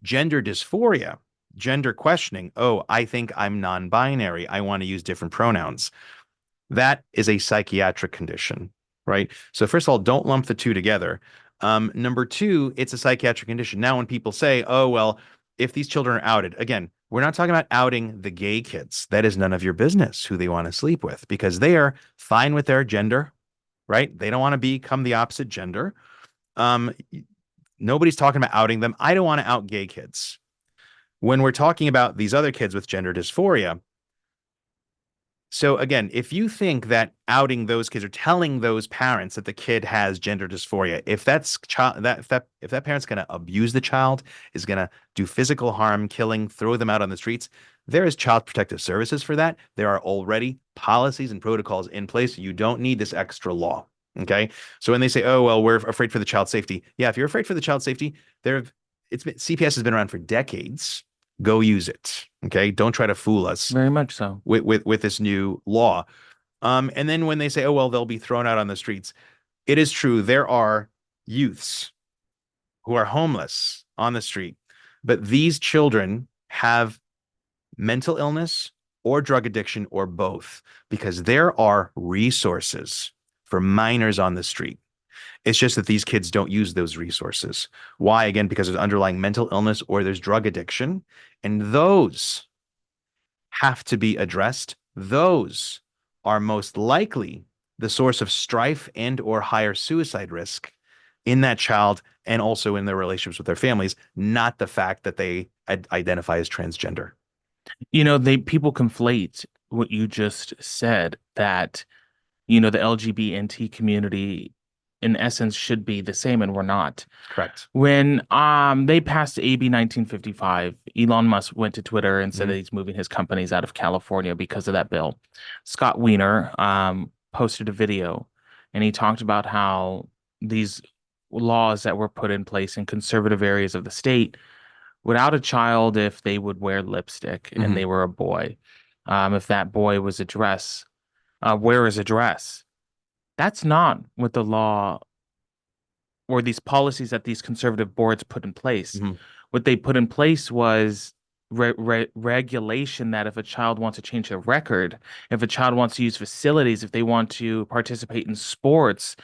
B: Gender dysphoria, gender questioning. "Oh, I think I'm non-binary. I want to use different pronouns." That is a psychiatric condition, right? So first of all, don't lump the two together. Number two, it's a psychiatric condition. Now, when people say, "Oh, well, if these children are outed," again, we're not talking about outing the gay kids. That is none of your business who they want to sleep with, because they are fine with their gender, right? They don't want to become the opposite gender. Um, Nobody's talking about outing them. I don't want to out gay kids. When we're talking about these other kids with gender dysphoria, So again, if you think that outing those kids or telling those parents that the kid has gender dysphoria, if that's child that if that parent's going to abuse the child, is going to do physical harm, killing, throw them out on the streets, there is child protective services for that. There are already policies and protocols in place. You don't need this extra law. Okay. So when they say, "Oh, well, we're afraid for the child's safety," yeah, if you're afraid for the child's safety, CPS has been around for decades. Go use it. Okay. Don't try to fool us
A: Very much so.
B: with this new law. And then when they say, "Oh, well, they'll be thrown out on the streets," it is true. There are youths who are homeless on the street, but these children have mental illness or drug addiction or both, because there are resources for minors on the street. It's just that these kids don't use those resources. Why? Again, because there's underlying mental illness or there's drug addiction, and those have to be addressed. Those are most likely the source of strife and or higher suicide risk in that child and also in their relationships with their families, not the fact that they identify as transgender.
A: They people conflate what you just said, that the LGBT community in essence should be the same, and we're not.
B: Correct.
A: When they passed AB 1955, Elon Musk went to Twitter and said
B: Mhm.
A: that he's moving his companies out of California because of that bill. Scott Wiener posted a video, and he talked about how these laws that were put in place in conservative areas of the state would out a child if they would wear lipstick and
B: Mhm.
A: they were a boy. If that boy was a dress, wear as a dress. That's not what the law or these policies that these conservative boards put in place.
B: Mhm.
A: What they put in place was regulation that if a child wants to change their record, if a child wants to use facilities, if they want to participate in sports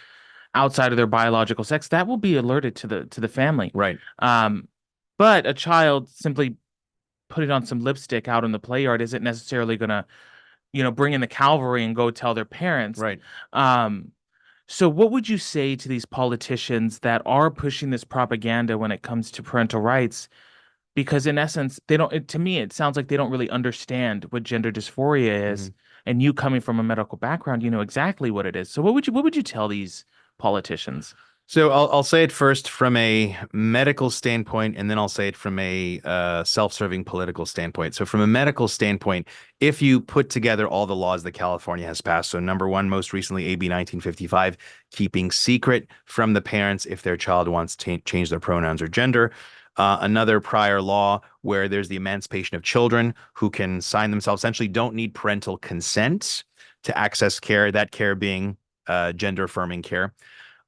A: outside of their biological sex, that will be alerted to the family.
B: Right.
A: Um, but a child simply putting on some lipstick out in the play yard isn't necessarily gonna, bring in the cavalry and go tell their parents.
B: Right.
A: Um, so what would you say to these politicians that are pushing this propaganda when it comes to parental rights? Because in essence, they don't, to me, it sounds like they don't really understand what gender dysphoria is.
B: Mhm.
A: And you coming from a medical background, you know exactly what it is. So what would you tell these politicians?
B: So I'll say it first from a medical standpoint, and then I'll say it from a self-serving political standpoint. So from a medical standpoint, if you put together all the laws that California has passed, so number one, most recently AB 1955, keeping secret from the parents if their child wants to change their pronouns or gender. Another prior law where there's the emancipation of children who can sign themselves, essentially don't need parental consent to access care, that care being gender affirming care.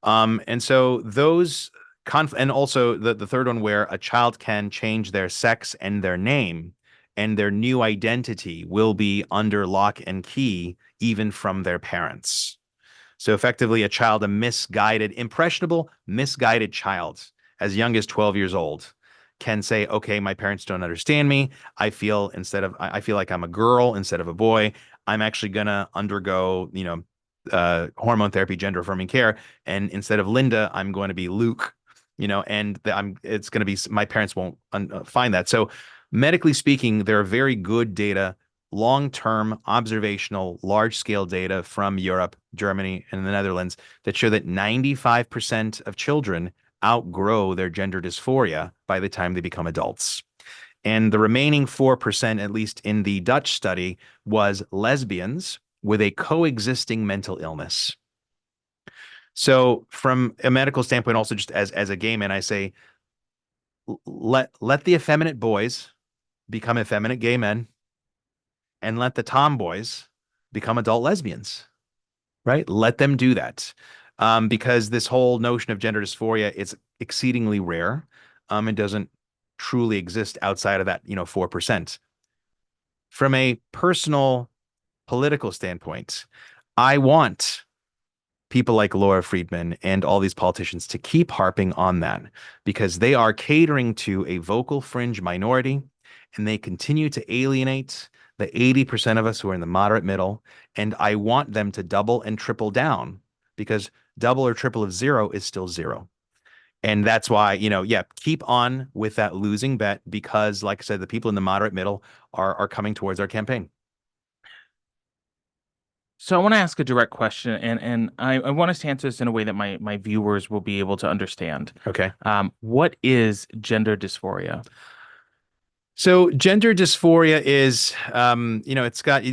B: And so those and also the third one where a child can change their sex and their name, and their new identity will be under lock and key even from their parents. So effectively, a child, a misguided, impressionable, misguided child, as young as 12 years old, can say, "Okay, my parents don't understand me. I feel like I'm a girl instead of a boy. I'm actually gonna undergo, hormone therapy, gender affirming care, and instead of Linda, I'm going to be Luke." And it's going to be, my parents won't find that. So medically speaking, there are very good data, long-term observational, large-scale data from Europe, Germany, and the Netherlands that show that 95% of children outgrow their gender dysphoria by the time they become adults. And the remaining 4%, at least in the Dutch study, was lesbians with a coexisting mental illness. So from a medical standpoint, also just as a gay man, I say, let the effeminate boys become effeminate gay men, and let the tomboys become adult lesbians, right? Let them do that. Because this whole notion of gender dysphoria is exceedingly rare. It doesn't truly exist outside of that, 4%. From a personal political standpoint, I want people like Laura Friedman and all these politicians to keep harping on that, because they are catering to a vocal fringe minority, and they continue to alienate the 80% of us who are in the moderate middle. And I want them to double and triple down, because double or triple of zero is still zero. And that's why, yeah, keep on with that losing bet, because like I said, the people in the moderate middle are coming towards our campaign.
A: So I want to ask a direct question, and I want us to answer this in a way that my viewers will be able to understand.
B: Okay.
A: What is gender dysphoria?
B: So gender dysphoria is, it's got.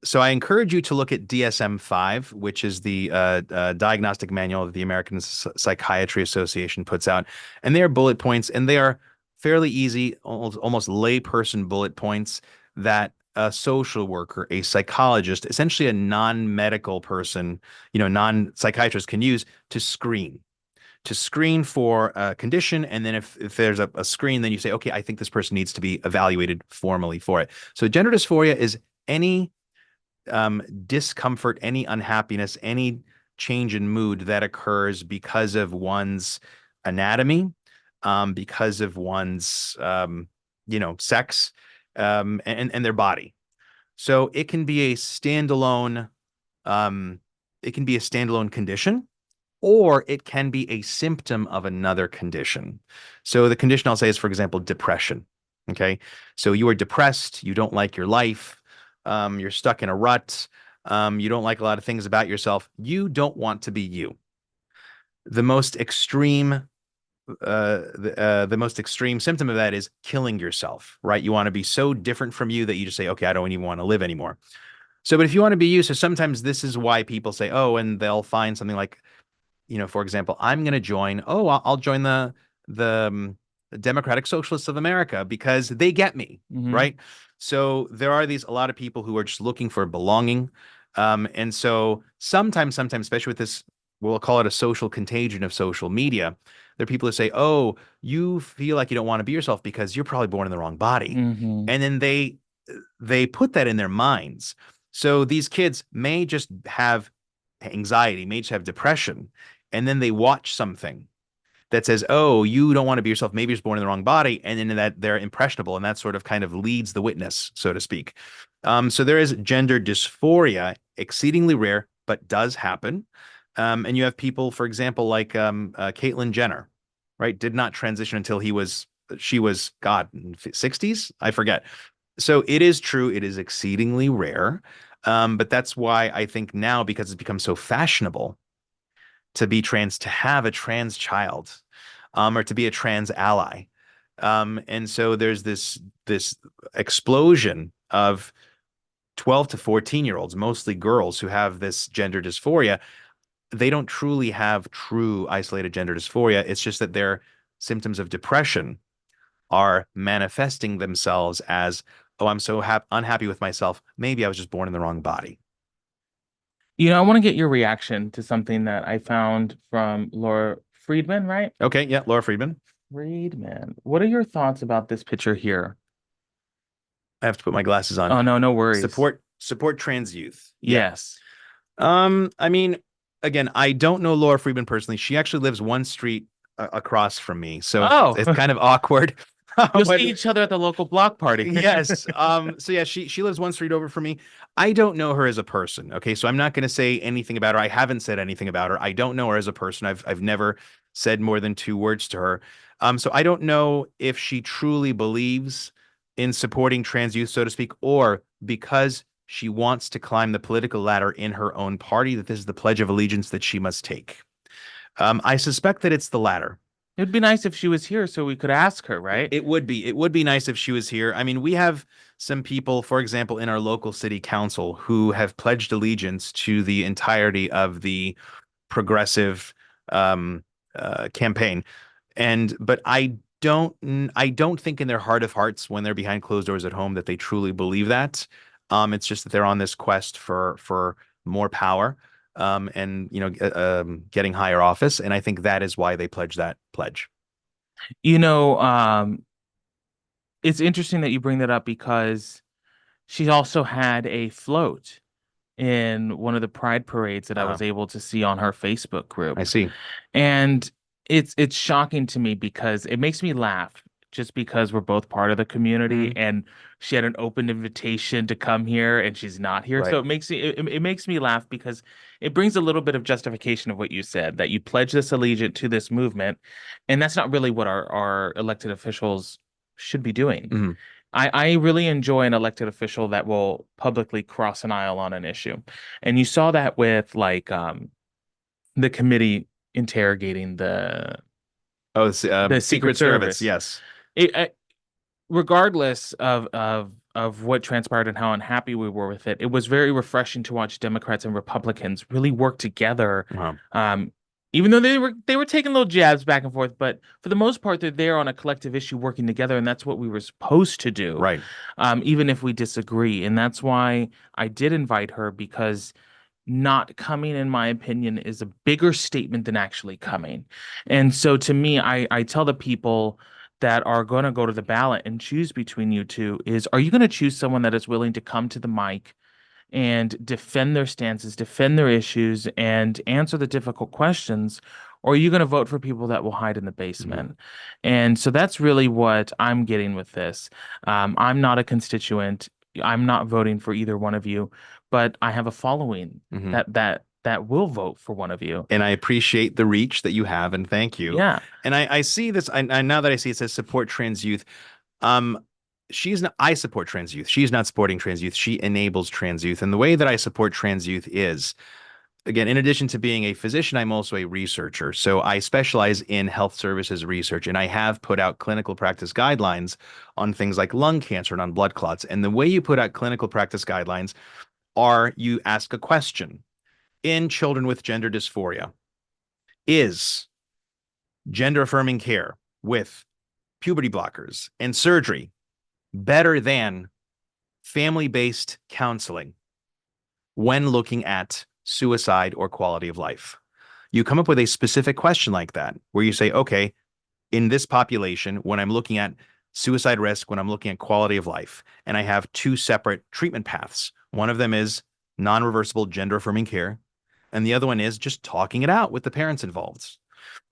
B: So I encourage you to look at DSM-5, which is the diagnostic manual that the American Psychiatry Association puts out, and they are bullet points, and they are fairly easy, almost layperson bullet points that a social worker, a psychologist, essentially a non-medical person, non-psychiatrist can use to screen for a condition. And then if there's a screen, then you say, okay, I think this person needs to be evaluated formally for it. So gender dysphoria is any discomfort, any unhappiness, any change in mood that occurs because of one's anatomy, because of one's, sex, and their body. So um, it can be a standalone condition, or it can be a symptom of another condition. So the condition I'll say is, for example, depression. Okay. So you are depressed, you don't like your life, you're stuck in a rut, you don't like a lot of things about yourself, you don't want to be you. The most extreme the most extreme symptom of that is killing yourself, right? You want to be so different from you that you just say, okay, I don't even want to live anymore. So, but if you want to be you, so sometimes this is why people say, oh, and they'll find something like, for example, I'm going to join. Oh, I'll join the Democratic Socialists of America because they get me,
A: Hmm.
B: right? So there are a lot of people who are just looking for belonging, and so sometimes, especially with this, we'll call it a social contagion of social media. There are people who say, "Oh, you feel like you don't want to be yourself because you're probably born in the wrong body,"
A: Hmm.
B: and then they put that in their minds. So these kids may just have anxiety, may just have depression, and then they watch something that says, "Oh, you don't want to be yourself. Maybe you're just born in the wrong body," and then that they're impressionable, and that sort of kind of leads the witness, so to speak. So there is gender dysphoria, exceedingly rare, but does happen. And you have people, for example, like Caitlyn Jenner, right? Did not transition until she was, God, 60s? I forget. So it is true. It is exceedingly rare. But that's why I think now, because it's become so fashionable to be trans, to have a trans child, or to be a trans ally. And so there's this explosion of 12 to 14-year-olds, mostly girls, who have this gender dysphoria. They don't truly have true isolated gender dysphoria. It's just that their symptoms of depression are manifesting themselves as, oh, I'm so unhappy with myself. Maybe I was just born in the wrong body.
A: I want to get your reaction to something that I found from Laura Friedman, right?
B: Okay, yeah, Laura Friedman.
A: Friedman. What are your thoughts about this picture here?
B: I have to put my glasses on.
A: Oh, no, no worries.
B: Support trans youth. Yeah.
A: Yes.
B: I mean, again, I don't know Laura Friedman personally. She actually lives one street across from me, so
A: Oh,
B: it's kind of awkward.
A: you'll
B: But
A: see each other at the local block party.
B: yes. So yeah, she lives one street over from me. I don't know her as a person. Okay, so I'm not going to say anything about her. I haven't said anything about her. I don't know her as a person. I've never said more than two words to her. So I don't know if she truly believes in supporting trans youth, so to speak, or because she wants to climb the political ladder in her own party, that this is the pledge of allegiance that she must take. I suspect that it's the latter.
A: It'd be nice if she was here so we could ask her,
B: It,
A: right?
B: it would be. It would be nice if she was here. I mean, we have some people, for example, in our local city council who have pledged allegiance to the entirety of the progressive um, campaign. But I don't think in their heart of hearts, when they're behind closed doors at home, that they truly believe that. It's just that they're on this quest for more power, and getting higher office. And I think that is why they pledge that pledge.
A: You know, it's interesting that you bring that up because she also had a float in one of the pride parades that I
B: Uh,
A: was able to see on her Facebook
B: I
A: group.
B: see.
A: And it's shocking to me because it makes me laugh just because we're both part of the community
B: Mhm.
A: and she had an open invitation to come here and she's not here.
B: Right.
A: So it makes me laugh because it brings a little bit of justification of what you said, that you pledge this allegiance to this movement, and that's not really what our elected officials should be doing.
B: Mhm.
A: I really enjoy an elected official that will publicly cross an aisle on an issue. And you saw that with like the committee interrogating
B: Oh, it's,
A: the Secret
B: Secret Service.
A: Service.
B: Yes.
A: It, regardless of what transpired and how unhappy we were with it, it was very refreshing to watch Democrats and Republicans really work together.
B: Uh-huh.
A: Um, Even though they were taking little jabs back and forth, but for the most part, they're there on a collective issue working together, and that's what we were supposed to do,
B: Right.
A: even if we disagree. And that's why I did invite her because not coming, in my opinion, is a bigger statement than actually coming. And so to me, I tell the people that are going to go to the ballot and choose between you two is, are you going to choose someone that is willing to come to the mic and defend their stances, defend their issues, and answer the difficult questions? Or are you going to vote for people that will hide in the
B: Hmm.
A: basement? And so that's really what I'm getting with this. I'm not a constituent. I'm not voting for either one of you, but I have a following
B: Hmm.
A: that will vote for one of you.
B: And I appreciate the reach that you have, and thank you.
A: Yeah.
B: And I see this. I now that I see it says support trans youth. Um, she's not. I support trans youth. She's not supporting trans youth. She enables trans youth. And the way that I support trans youth is, again, in addition to being a physician, I'm also a researcher. So I specialize in health services research, and I have put out clinical practice guidelines on things like lung cancer and on blood clots. And the way you put out clinical practice guidelines are you ask a question in children with gender dysphoria. Is gender affirming care with puberty blockers and surgery better than family based counseling when looking at suicide or quality of life? You come up with a specific question like that, where you say, okay, in this population, when I'm looking at suicide risk, when I'm looking at quality of life, and I have two separate treatment paths. One of them is non reversible gender affirming care, and the other one is just talking it out with the parents involved.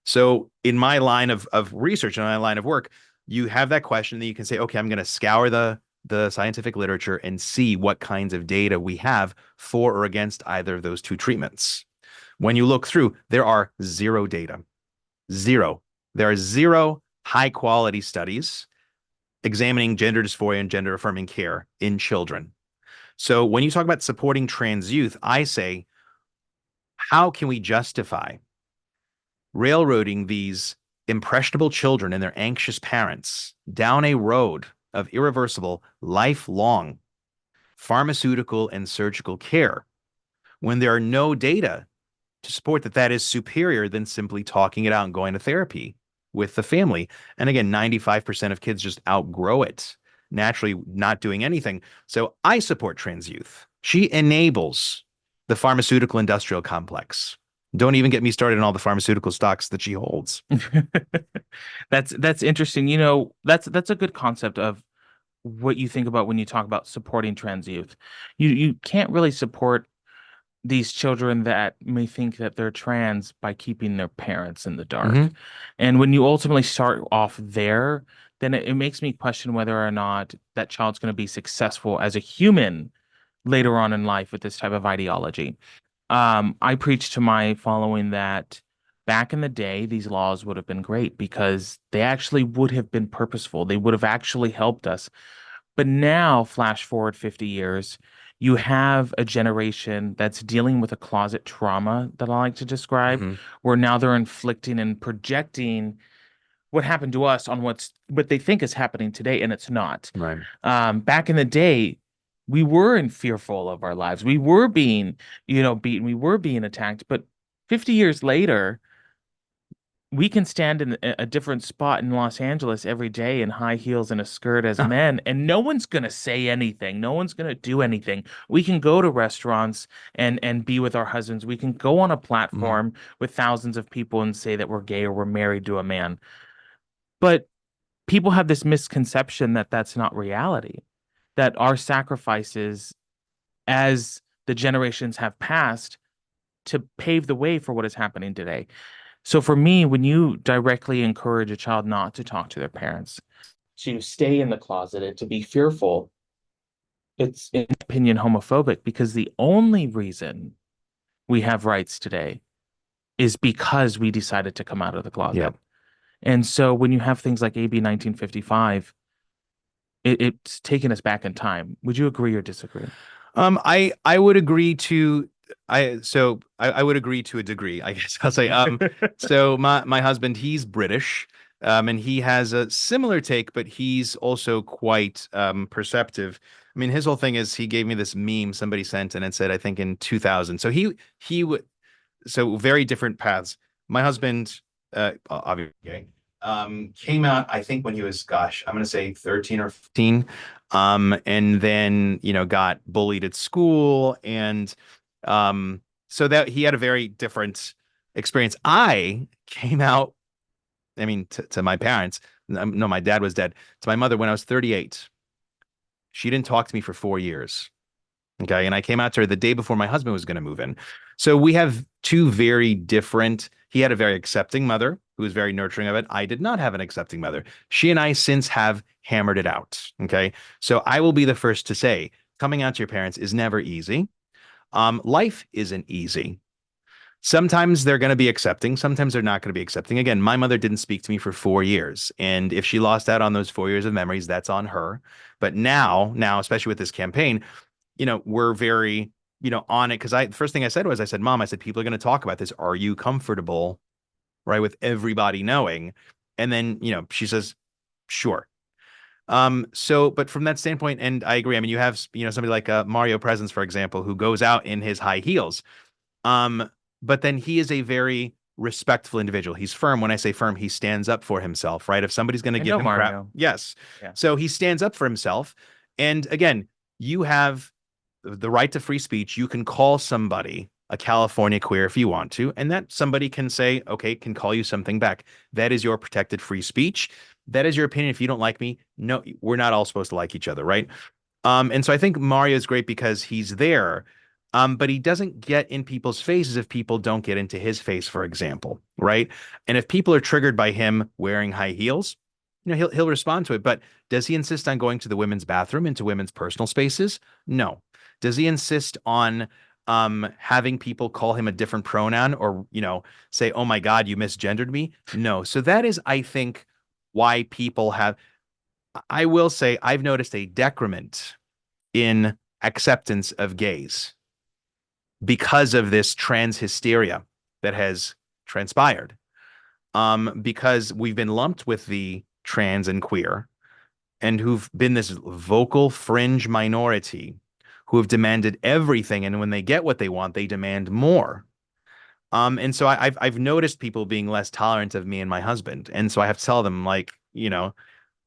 B: So in my line of research and my line of work, you have that question that you can say, okay, I'm going to scour the scientific literature and see what kinds of data we have for or against either of those two treatments. When you look through, there are zero data. Zero. There are zero high quality studies examining gender dysphoria and gender affirming care in children. So when you talk about supporting trans youth, I say, how can we justify railroading these impressionable children and their anxious parents down a road of irreversible, lifelong pharmaceutical and surgical care when there are no data to support that that is superior than simply talking it out and going to therapy with the family? And again, 95% of kids just outgrow it, naturally not doing anything. So I support trans youth. She enables the pharmaceutical industrial complex. Don't even get me started on all the pharmaceutical stocks that she holds.
A: That's interesting. That's a good concept of what you think about when you talk about supporting trans youth. You can't really support these children that may think that they're trans by keeping their parents in the dark.
B: Hmm.
A: And when you ultimately start off there, then it makes me question whether or not that child's going to be successful as a human later on in life with this type of ideology. I preach to my following that back in the day, these laws would have been great because they actually would have been purposeful. They would have actually helped us. But now, flash forward 50 years, you have a generation that's dealing with a closet trauma that I like to describe,
B: Hmm.
A: where now they're inflicting and projecting what happened to us on what they think is happening today, and it's not.
B: Right.
A: Back in the day, we were in fearful of our lives. We were being, beaten. We were being attacked. But 50 years later, we can stand in a different spot in Los Angeles every day in high heels and a skirt as men, and no one's gonna say anything. No one's gonna do anything. We can go to restaurants and be with our husbands. We can go on a
B: Hmm.
A: platform with thousands of people and say that we're gay or we're married to a man. But people have this misconception that that's not reality, that our sacrifices as the generations have passed to pave the way for what is happening today. So for me, when you directly encourage a child not to talk to their parents, to stay in the closet and to be fearful, it's in my opinion homophobic because the only reason we have rights today is because we decided to come out of the
B: Yeah.
A: closet. And so when you have things like AB 1955, it's taken us back in time. Would you agree or disagree?
B: I would agree to I would agree to a degree, I guess I'll say. So my husband, he's British, and he has a similar take, but he's also quite perceptive. I mean, his whole thing is he gave me this meme somebody sent, and it said, I think in 2000. So he would so very different paths. My husband, obviously, gay, came out, I think, when he was, gosh, I'm gonna say 13 or 15, and then got bullied at school, and so that he had a very different experience. I came out, I mean, to my parents. No, my dad was dead. To my mother when I was 38. She didn't talk to me for 4 years. Okay. And I came out to her the day before my husband was going to move in. So we have two very different. He had a very accepting mother who was very nurturing of it. I did not have an accepting mother. She and I since have hammered it out. Okay. So I will be the first to say coming out to your parents is never easy. Life isn't easy. Sometimes they're going to be accepting. Sometimes they're not going to be accepting. Again, my mother didn't speak to me for 4 years. And if she lost out on those 4 years of memories, that's on her. But now, especially with this campaign, we're very, on it. Cause the first thing I said was, I said, Mom, I said, people are going to talk about this. Are you comfortable, right, with everybody knowing? And then, she says, sure. But from that standpoint, and I agree. I mean, you have, somebody like Mario Presence, for example, who goes out in his high heels. Um, but then he is a very respectful individual. He's firm. When I say firm, he stands up for himself, right? If somebody's going to
A: I
B: give
A: know
B: him crap,
A: Mario.
B: yes.
A: Yeah.
B: So he stands up for himself. And again, you have the right to free speech. You can call somebody a California queer if you want to, and that somebody can say, okay, can call you something back. That is your protected free speech. That is your opinion. If you don't like me, no, we're not all supposed to like each other, right? And so I think Mario is great because he's there, but he doesn't get in people's faces if people don't get into his face, for example, right? And if people are triggered by him wearing high heels, he'll respond to it. But does he insist on going to the women's bathroom, into women's personal spaces? No. Does he insist on having people call him a different pronoun, or say, "Oh my God, you misgendered me"? No. So that is, I think, why people have. I will say I've noticed a decrement in acceptance of gays because of this trans hysteria that has transpired. Because we've been lumped with the trans and queer, and who've been this vocal fringe minority who have demanded everything, and when they get what they want, they demand more. And so I've noticed people being less tolerant of me and my husband, and so I have to tell them, like,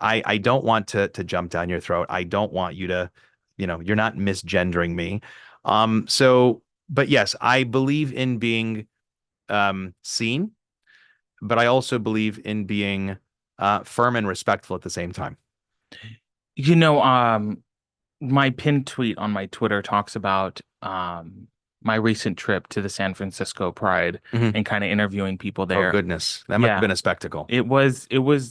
B: I don't want to jump down your throat. I don't want you to, you're not misgendering me. But yes, I believe in being seen, but I also believe in being firm and respectful at the same time.
A: You know, my pinned tweet on my Twitter talks about my recent trip to the San Francisco Pride
B: Mhm.
A: and kind of interviewing people
B: Oh
A: there.
B: goodness, that must have
A: Yeah,
B: been a spectacle.
A: it was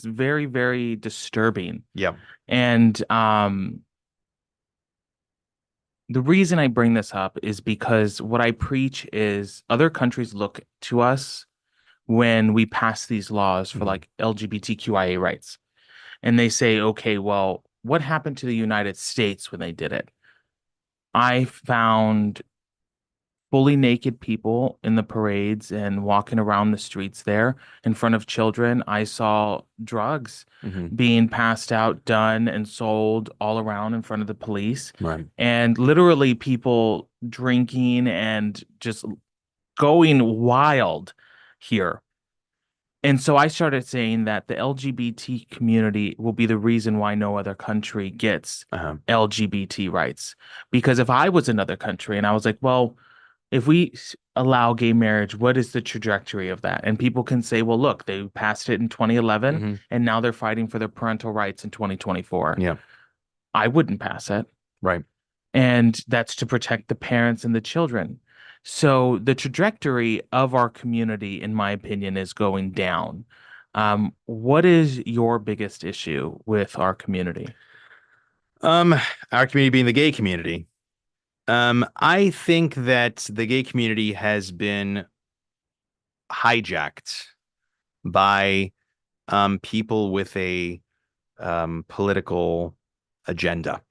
A: very, very disturbing.
B: Yeah.
A: And the reason I bring this up is because what I preach is other countries look to us when we pass these laws for
B: Mhm.
A: like LGBTQIA rights. And they say, okay, well, what happened to the United States when they did it? I found fully naked people in the parades and walking around the streets there in front of children. I saw drugs
B: Mhm.
A: being passed out, done, and sold all around in front of the police.
B: Right.
A: And literally people drinking and just going wild here. And so I started saying that the LGBT community will be the reason why no other country gets
B: Uh-huh.
A: LGBT rights. Because if I was another country and I was like, well, if we allow gay marriage, what is the trajectory of that? And people can say, well, look, they passed it in 2011
B: Mhm.
A: and now they're fighting for their parental rights in 2024.
B: Yeah.
A: I wouldn't pass it.
B: Right.
A: And that's to protect the parents and the children. So the trajectory of our community, in my opinion, is going down. What is your biggest issue with our community?
B: Um, our community being the gay community. I think that the gay community has been hijacked by people with a political agenda.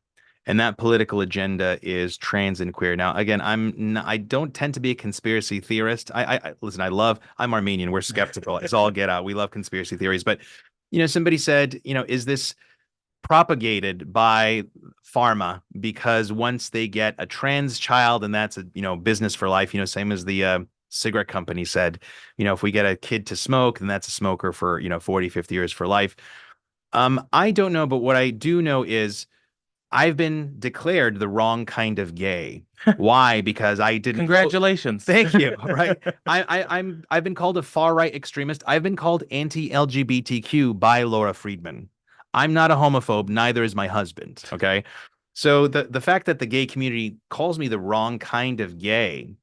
B: And that political agenda is trans and queer. Now, again, I don't tend to be a conspiracy theorist. Listen, I'm Armenian. We're skeptical. It's all get out. We love conspiracy theories. But, somebody said, is this propagated by pharma? Because once they get a trans child, and that's a, business for life, same as the cigarette company said, if we get a kid to smoke, then that's a smoker for, 40, 50 years for life. I don't know, but what I do know is I've been declared the wrong kind of gay. Why? Because I didn't.
A: Congratulations.
B: Thank you. Right. I've been called a far right extremist. I've been called anti-LGBTQ by Laura Friedman. I'm not a homophobe, neither is my husband. Okay. So the fact that the gay community calls me the wrong kind of gay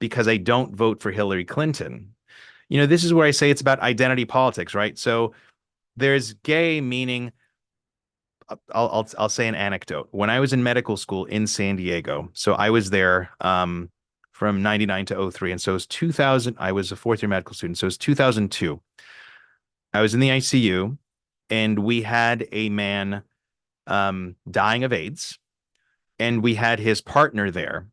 B: because I don't vote for Hillary Clinton, this is where I say it's about identity politics, right? So there's gay meaning I'll say an anecdote. When I was in medical school in San Diego, so I was there from 99 to 03. And so it was 2000. I was a fourth year medical student. So it was 2002. I was in the ICU and we had a man dying of AIDS and we had his partner there.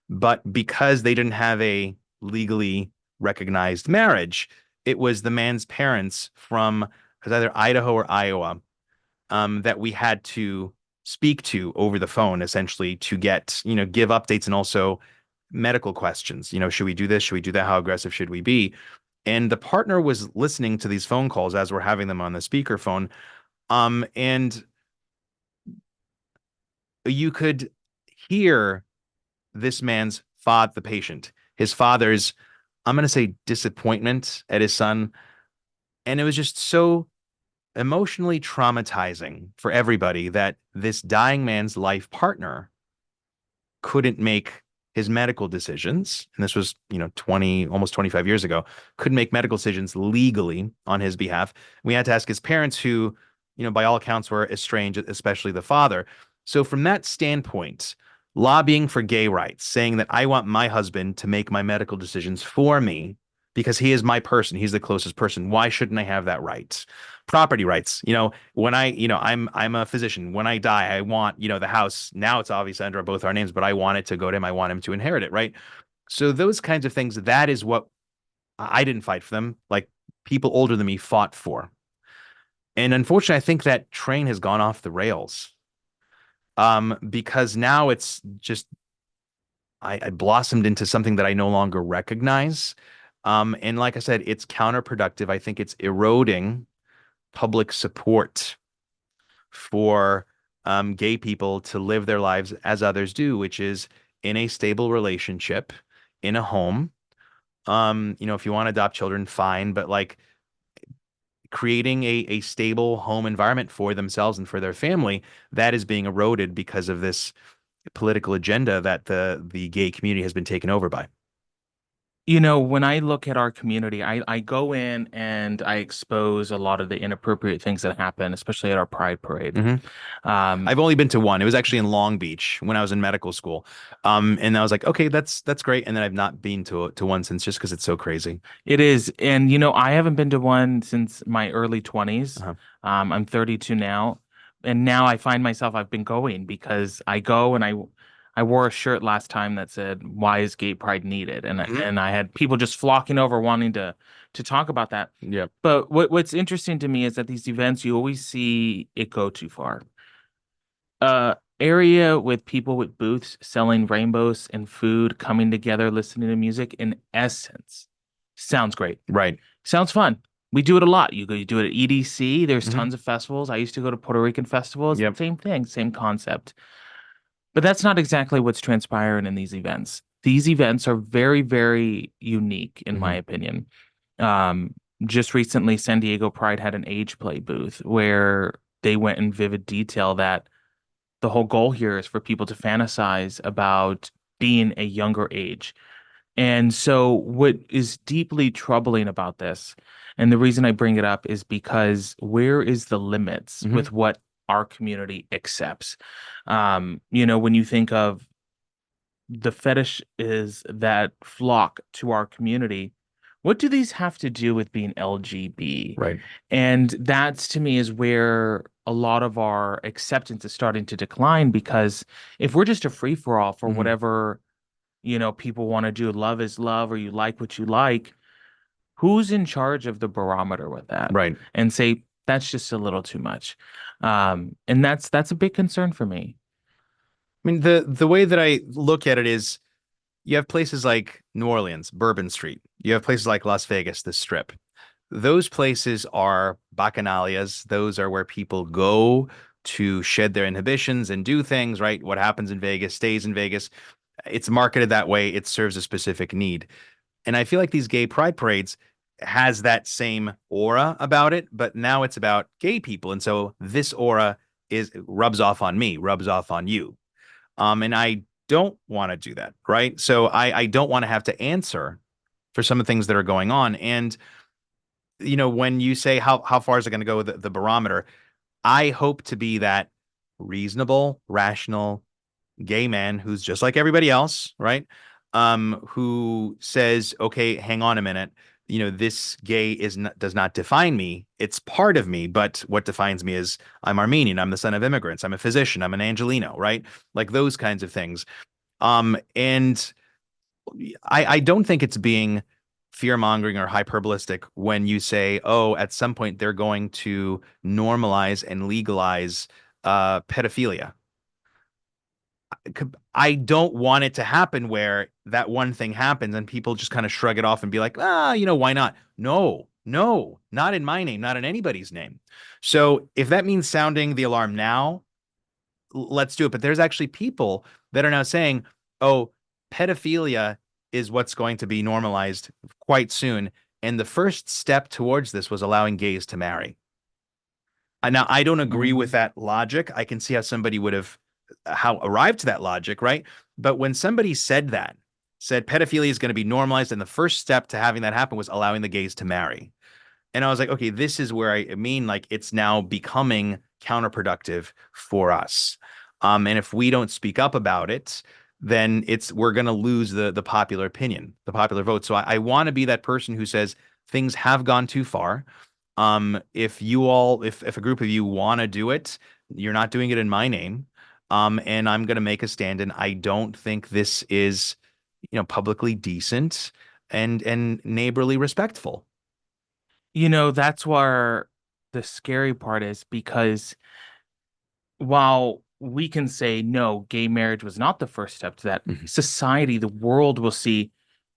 B: But because they didn't have a legally recognized marriage, it was the man's parents from it was either Idaho or Iowa that we had to speak to over the phone, essentially, to get, give updates and also medical questions. Should we do this? Should we do that? How aggressive should we be? And the partner was listening to these phone calls as we're having them on the speakerphone. And you could hear this man's father, the patient, his father's, I'm going to say, disappointment at his son. And it was just so emotionally traumatizing for everybody that this dying man's life partner couldn't make his medical decisions. And this was, 20, almost 25 years ago, couldn't make medical decisions legally on his behalf. We had to ask his parents who, by all accounts were estranged, especially the father. So from that standpoint, lobbying for gay rights, saying that I want my husband to make my medical decisions for me because he is my person, he's the closest person. Why shouldn't I have that right? Property rights. When I'm a physician. When I die, I want, the house. Now it's obviously under both our names, but I want it to go to him. I want him to inherit it, right? So those kinds of things, that is what I didn't fight for them. Like people older than me fought for. And unfortunately, I think that train has gone off the rails. Because now it's just I blossomed into something that I no longer recognize. And like I said, it's counterproductive. I think it's eroding public support for gay people to live their lives as others do, which is in a stable relationship, in a home. If you want to adopt children, fine, but like creating a stable home environment for themselves and for their family, that is being eroded because of this political agenda that the gay community has been taken over by.
A: When I look at our community, I go in and I expose a lot of the inappropriate things that happen, especially at our Pride Parade.
B: I've only been to one. It was actually in Long Beach when I was in medical school. And I was like, okay, that's great. And then I've not been to one since just because it's so crazy.
A: It is. And, I haven't been to one since my early 20s.
B: Uh-huh.
A: I'm 32 now. And now I find myself, I've been going because I go and I wore a shirt last time that said, "Why is gay pride needed?" And I had people just flocking over wanting to talk about that.
B: Yeah.
A: But what's interesting to me is that these events, you always see it go too far. Area with people with booths selling rainbows and food, coming together, listening to music, in essence, sounds great.
B: Right.
A: Sounds fun. We do it a lot. You do it at EDC. There's
B: Mhm.
A: tons of festivals. I used to go to Puerto Rican festivals.
B: Yep.
A: Same thing, same concept. But that's not exactly what's transpiring in these events. These events are very, very unique, in my opinion. Just recently, San Diego Pride had an age play booth where they went in vivid detail that the whole goal here is for people to fantasize about being a younger age. And so, what is deeply troubling about this, and the reason I bring it up is because where is the limits with what our community accepts? When you think of the fetish is that flock to our community, what do these have to do with being LGB?
B: Right.
A: And that's to me is where a lot of our acceptance is starting to decline because if we're just a free for all for
B: Mhm.
A: whatever, people want to do, love is love, or you like what you like, who's in charge of the barometer with that?
B: Right.
A: And say that's just a little too much. And that's a big concern for me.
B: I mean, the way that I look at it is you have places like New Orleans, Bourbon Street. You have places like Las Vegas, the Strip. Those places are bacchanalias. Those are where people go to shed their inhibitions and do things, right? What happens in Vegas stays in Vegas. It's marketed that way. It serves a specific need. And I feel like these gay pride parades has that same aura about it, but now it's about gay people. And so this aura is rubs off on me, rubs off on you. And I don't want to do that, right? So I don't want to have to answer for some of the things that are going on. And when you say how far is it going to go with the barometer, I hope to be that reasonable, rational gay man who's just like everybody else, right? Who says, okay, hang on a minute. This gay does not define me. It's part of me, but what defines me is I'm Armenian. I'm the son of immigrants. I'm a physician. I'm an Angelino, right? Like those kinds of things. And I don't think it's being fear mongering or hyperbolistic when you say, oh, at some point they're going to normalize and legalize pedophilia. I don't want it to happen where that one thing happens and people just kind of shrug it off and be like, why not? No, no, not in my name, not in anybody's name. So if that means sounding the alarm now, let's do it. But there's actually people that are now saying, oh, pedophilia is what's going to be normalized quite soon. And the first step towards this was allowing gays to marry. Now, I don't agree with
A: Mhm.
B: that logic. I can see how somebody would have how arrived to that logic, right? But when somebody said pedophilia is going to be normalized, and the first step to having that happen was allowing the gays to marry. And I was like, okay, this is where I mean, like, it's now becoming counterproductive for us. And if we don't speak up about it, then we're going to lose the popular opinion, the popular vote. So I want to be that person who says things have gone too far. If a group of you want to do it, you're not doing it in my name. And I'm going to make a stand. And I don't think this is, publicly decent and neighborly respectful.
A: That's where the scary part is because while we can say no, gay marriage was not the first step to that,
B: Mhm.
A: society, the world will see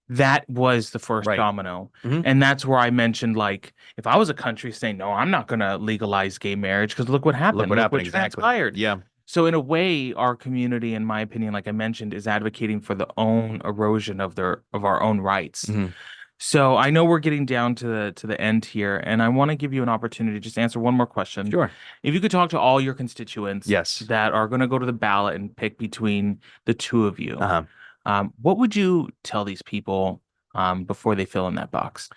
A: that was the first
B: Right.
A: domino.
B: Hmm.
A: And that's where I mentioned, like, if I was a country saying, no, I'm not going to legalize gay marriage because look what
B: Look
A: happened,
B: what
A: look
B: happened.
A: what
B: Exactly.
A: transpired.
B: Yeah.
A: So, in a way, our community, in my opinion, like I mentioned, is advocating for the own erosion of our own rights.
B: Hmm.
A: So I know we're getting down to the end here, and I want to give you an opportunity to just answer one more question.
B: Sure.
A: If you could talk to all your constituents
B: Yes.
A: that are going to go to the ballot and pick between the two of you,
B: Uh-huh.
A: what would you tell these people before they fill in that box?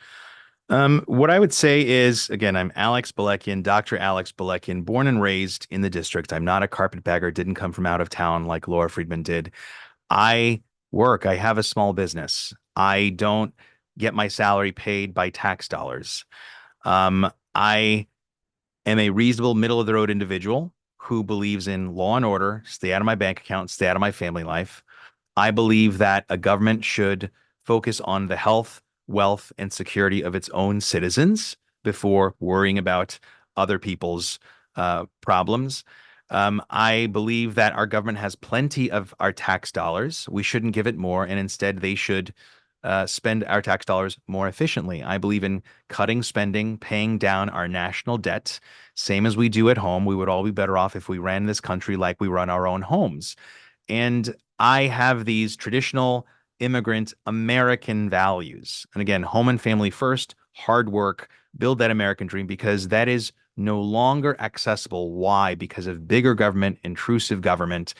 B: What I would say is, again, I'm Alex Balekian, Dr. Alex Balekian, born and raised in the district. I'm not a carpetbagger, didn't come from out of town like Laura Friedman did. I I have a small business. I don't get my salary paid by tax dollars. I am a reasonable middle of the road individual who believes in law and order, stay out of my bank account, stay out of my family life. I believe that a government should focus on the health, wealth, and security of its own citizens before worrying about other people's problems. I believe that our government has plenty of our tax dollars. We shouldn't give it more, and instead they should spend our tax dollars more efficiently. I believe in cutting spending, paying down our national debt, same as we do at home. We would all be better off if we ran this country like we run our own homes. And I have these traditional immigrant American values. And again, home and family first, hard work, build that American dream because that is no longer accessible. Why? Because of bigger government, intrusive government,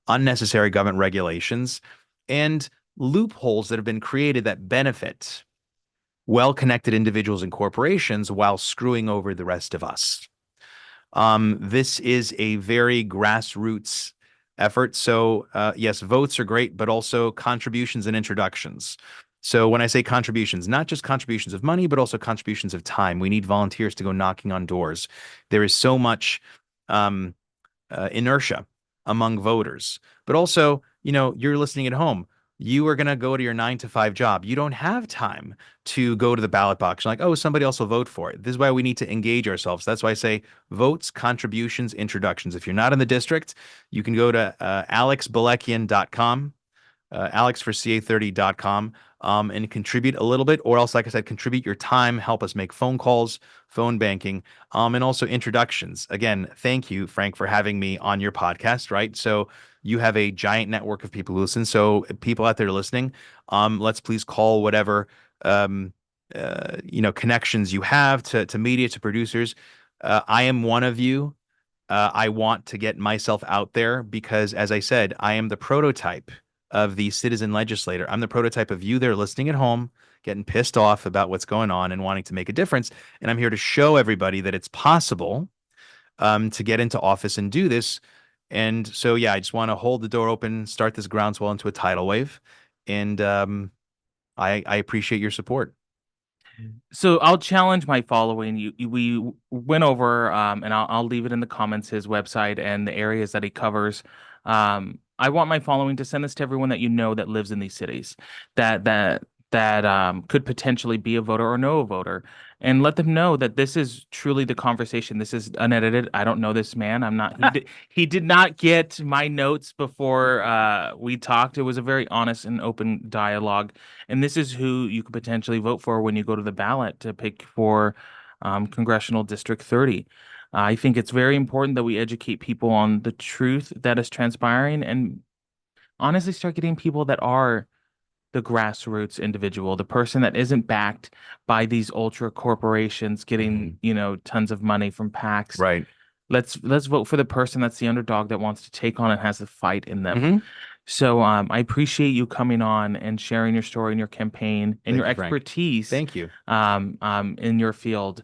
B: unnecessary government regulations, and loopholes that have been created that benefit well-connected individuals and corporations while screwing over the rest of us. This is a very grassroots effort. So, yes, votes are great, but also contributions and introductions. So, when I say contributions, not just contributions of money, but also contributions of time. We need volunteers to go knocking on doors. There is so much um, inertia among voters. But also, you're listening at home. You are going to go to your 9 to 5 job. You don't have time to go to the ballot box. You're like, oh, somebody else will vote for it. This is why we need to engage ourselves. That's why I say votes, contributions, introductions. If you're not in the district, you can go to alexbalekian.com, alexforca30.com, and contribute a little bit, or else, like I said, contribute your time, help us make phone calls, phone banking, and also introductions. Again, thank you, Frank, for having me on your podcast, right? So you have a giant network of people who listen. So people out there listening, let's please call whatever, connections you have to media, to producers. I am one of you. I want to get myself out there because, as I said, I am the prototype of the citizen legislator. I'm the prototype of you there listening at home, getting pissed off about what's going on and wanting to make a difference. And I'm here to show everybody that it's possible to get into office and do this. And so, yeah, I just want to hold the door open, start this groundswell into a tidal wave. And I appreciate your support.
A: So I'll challenge my following. We went over, and I'll leave it in the comments, his website and the areas that he covers. I want my following to send this to everyone that you know that lives in these cities, that could potentially be a voter or know a voter, and let them know that this is truly the conversation. This is unedited. I don't know this man. I'm not. He did not get my notes before we talked. It was a very honest and open dialogue. And this is who you could potentially vote for when you go to the ballot to pick for Congressional District 30. I think it's very important that we educate people on the truth that is transpiring and honestly start getting people that are the grassroots individual, the person that isn't backed by these ultra corporations getting, tons of money from PACs.
B: Right.
A: Let's vote for the person that's the underdog that wants to take on and has the fight in them.
B: Mhm.
A: So I appreciate you coming on and sharing your story and your campaign and
B: Thank
A: your
B: you, Frank.
A: expertise
B: Thank you.
A: in your field.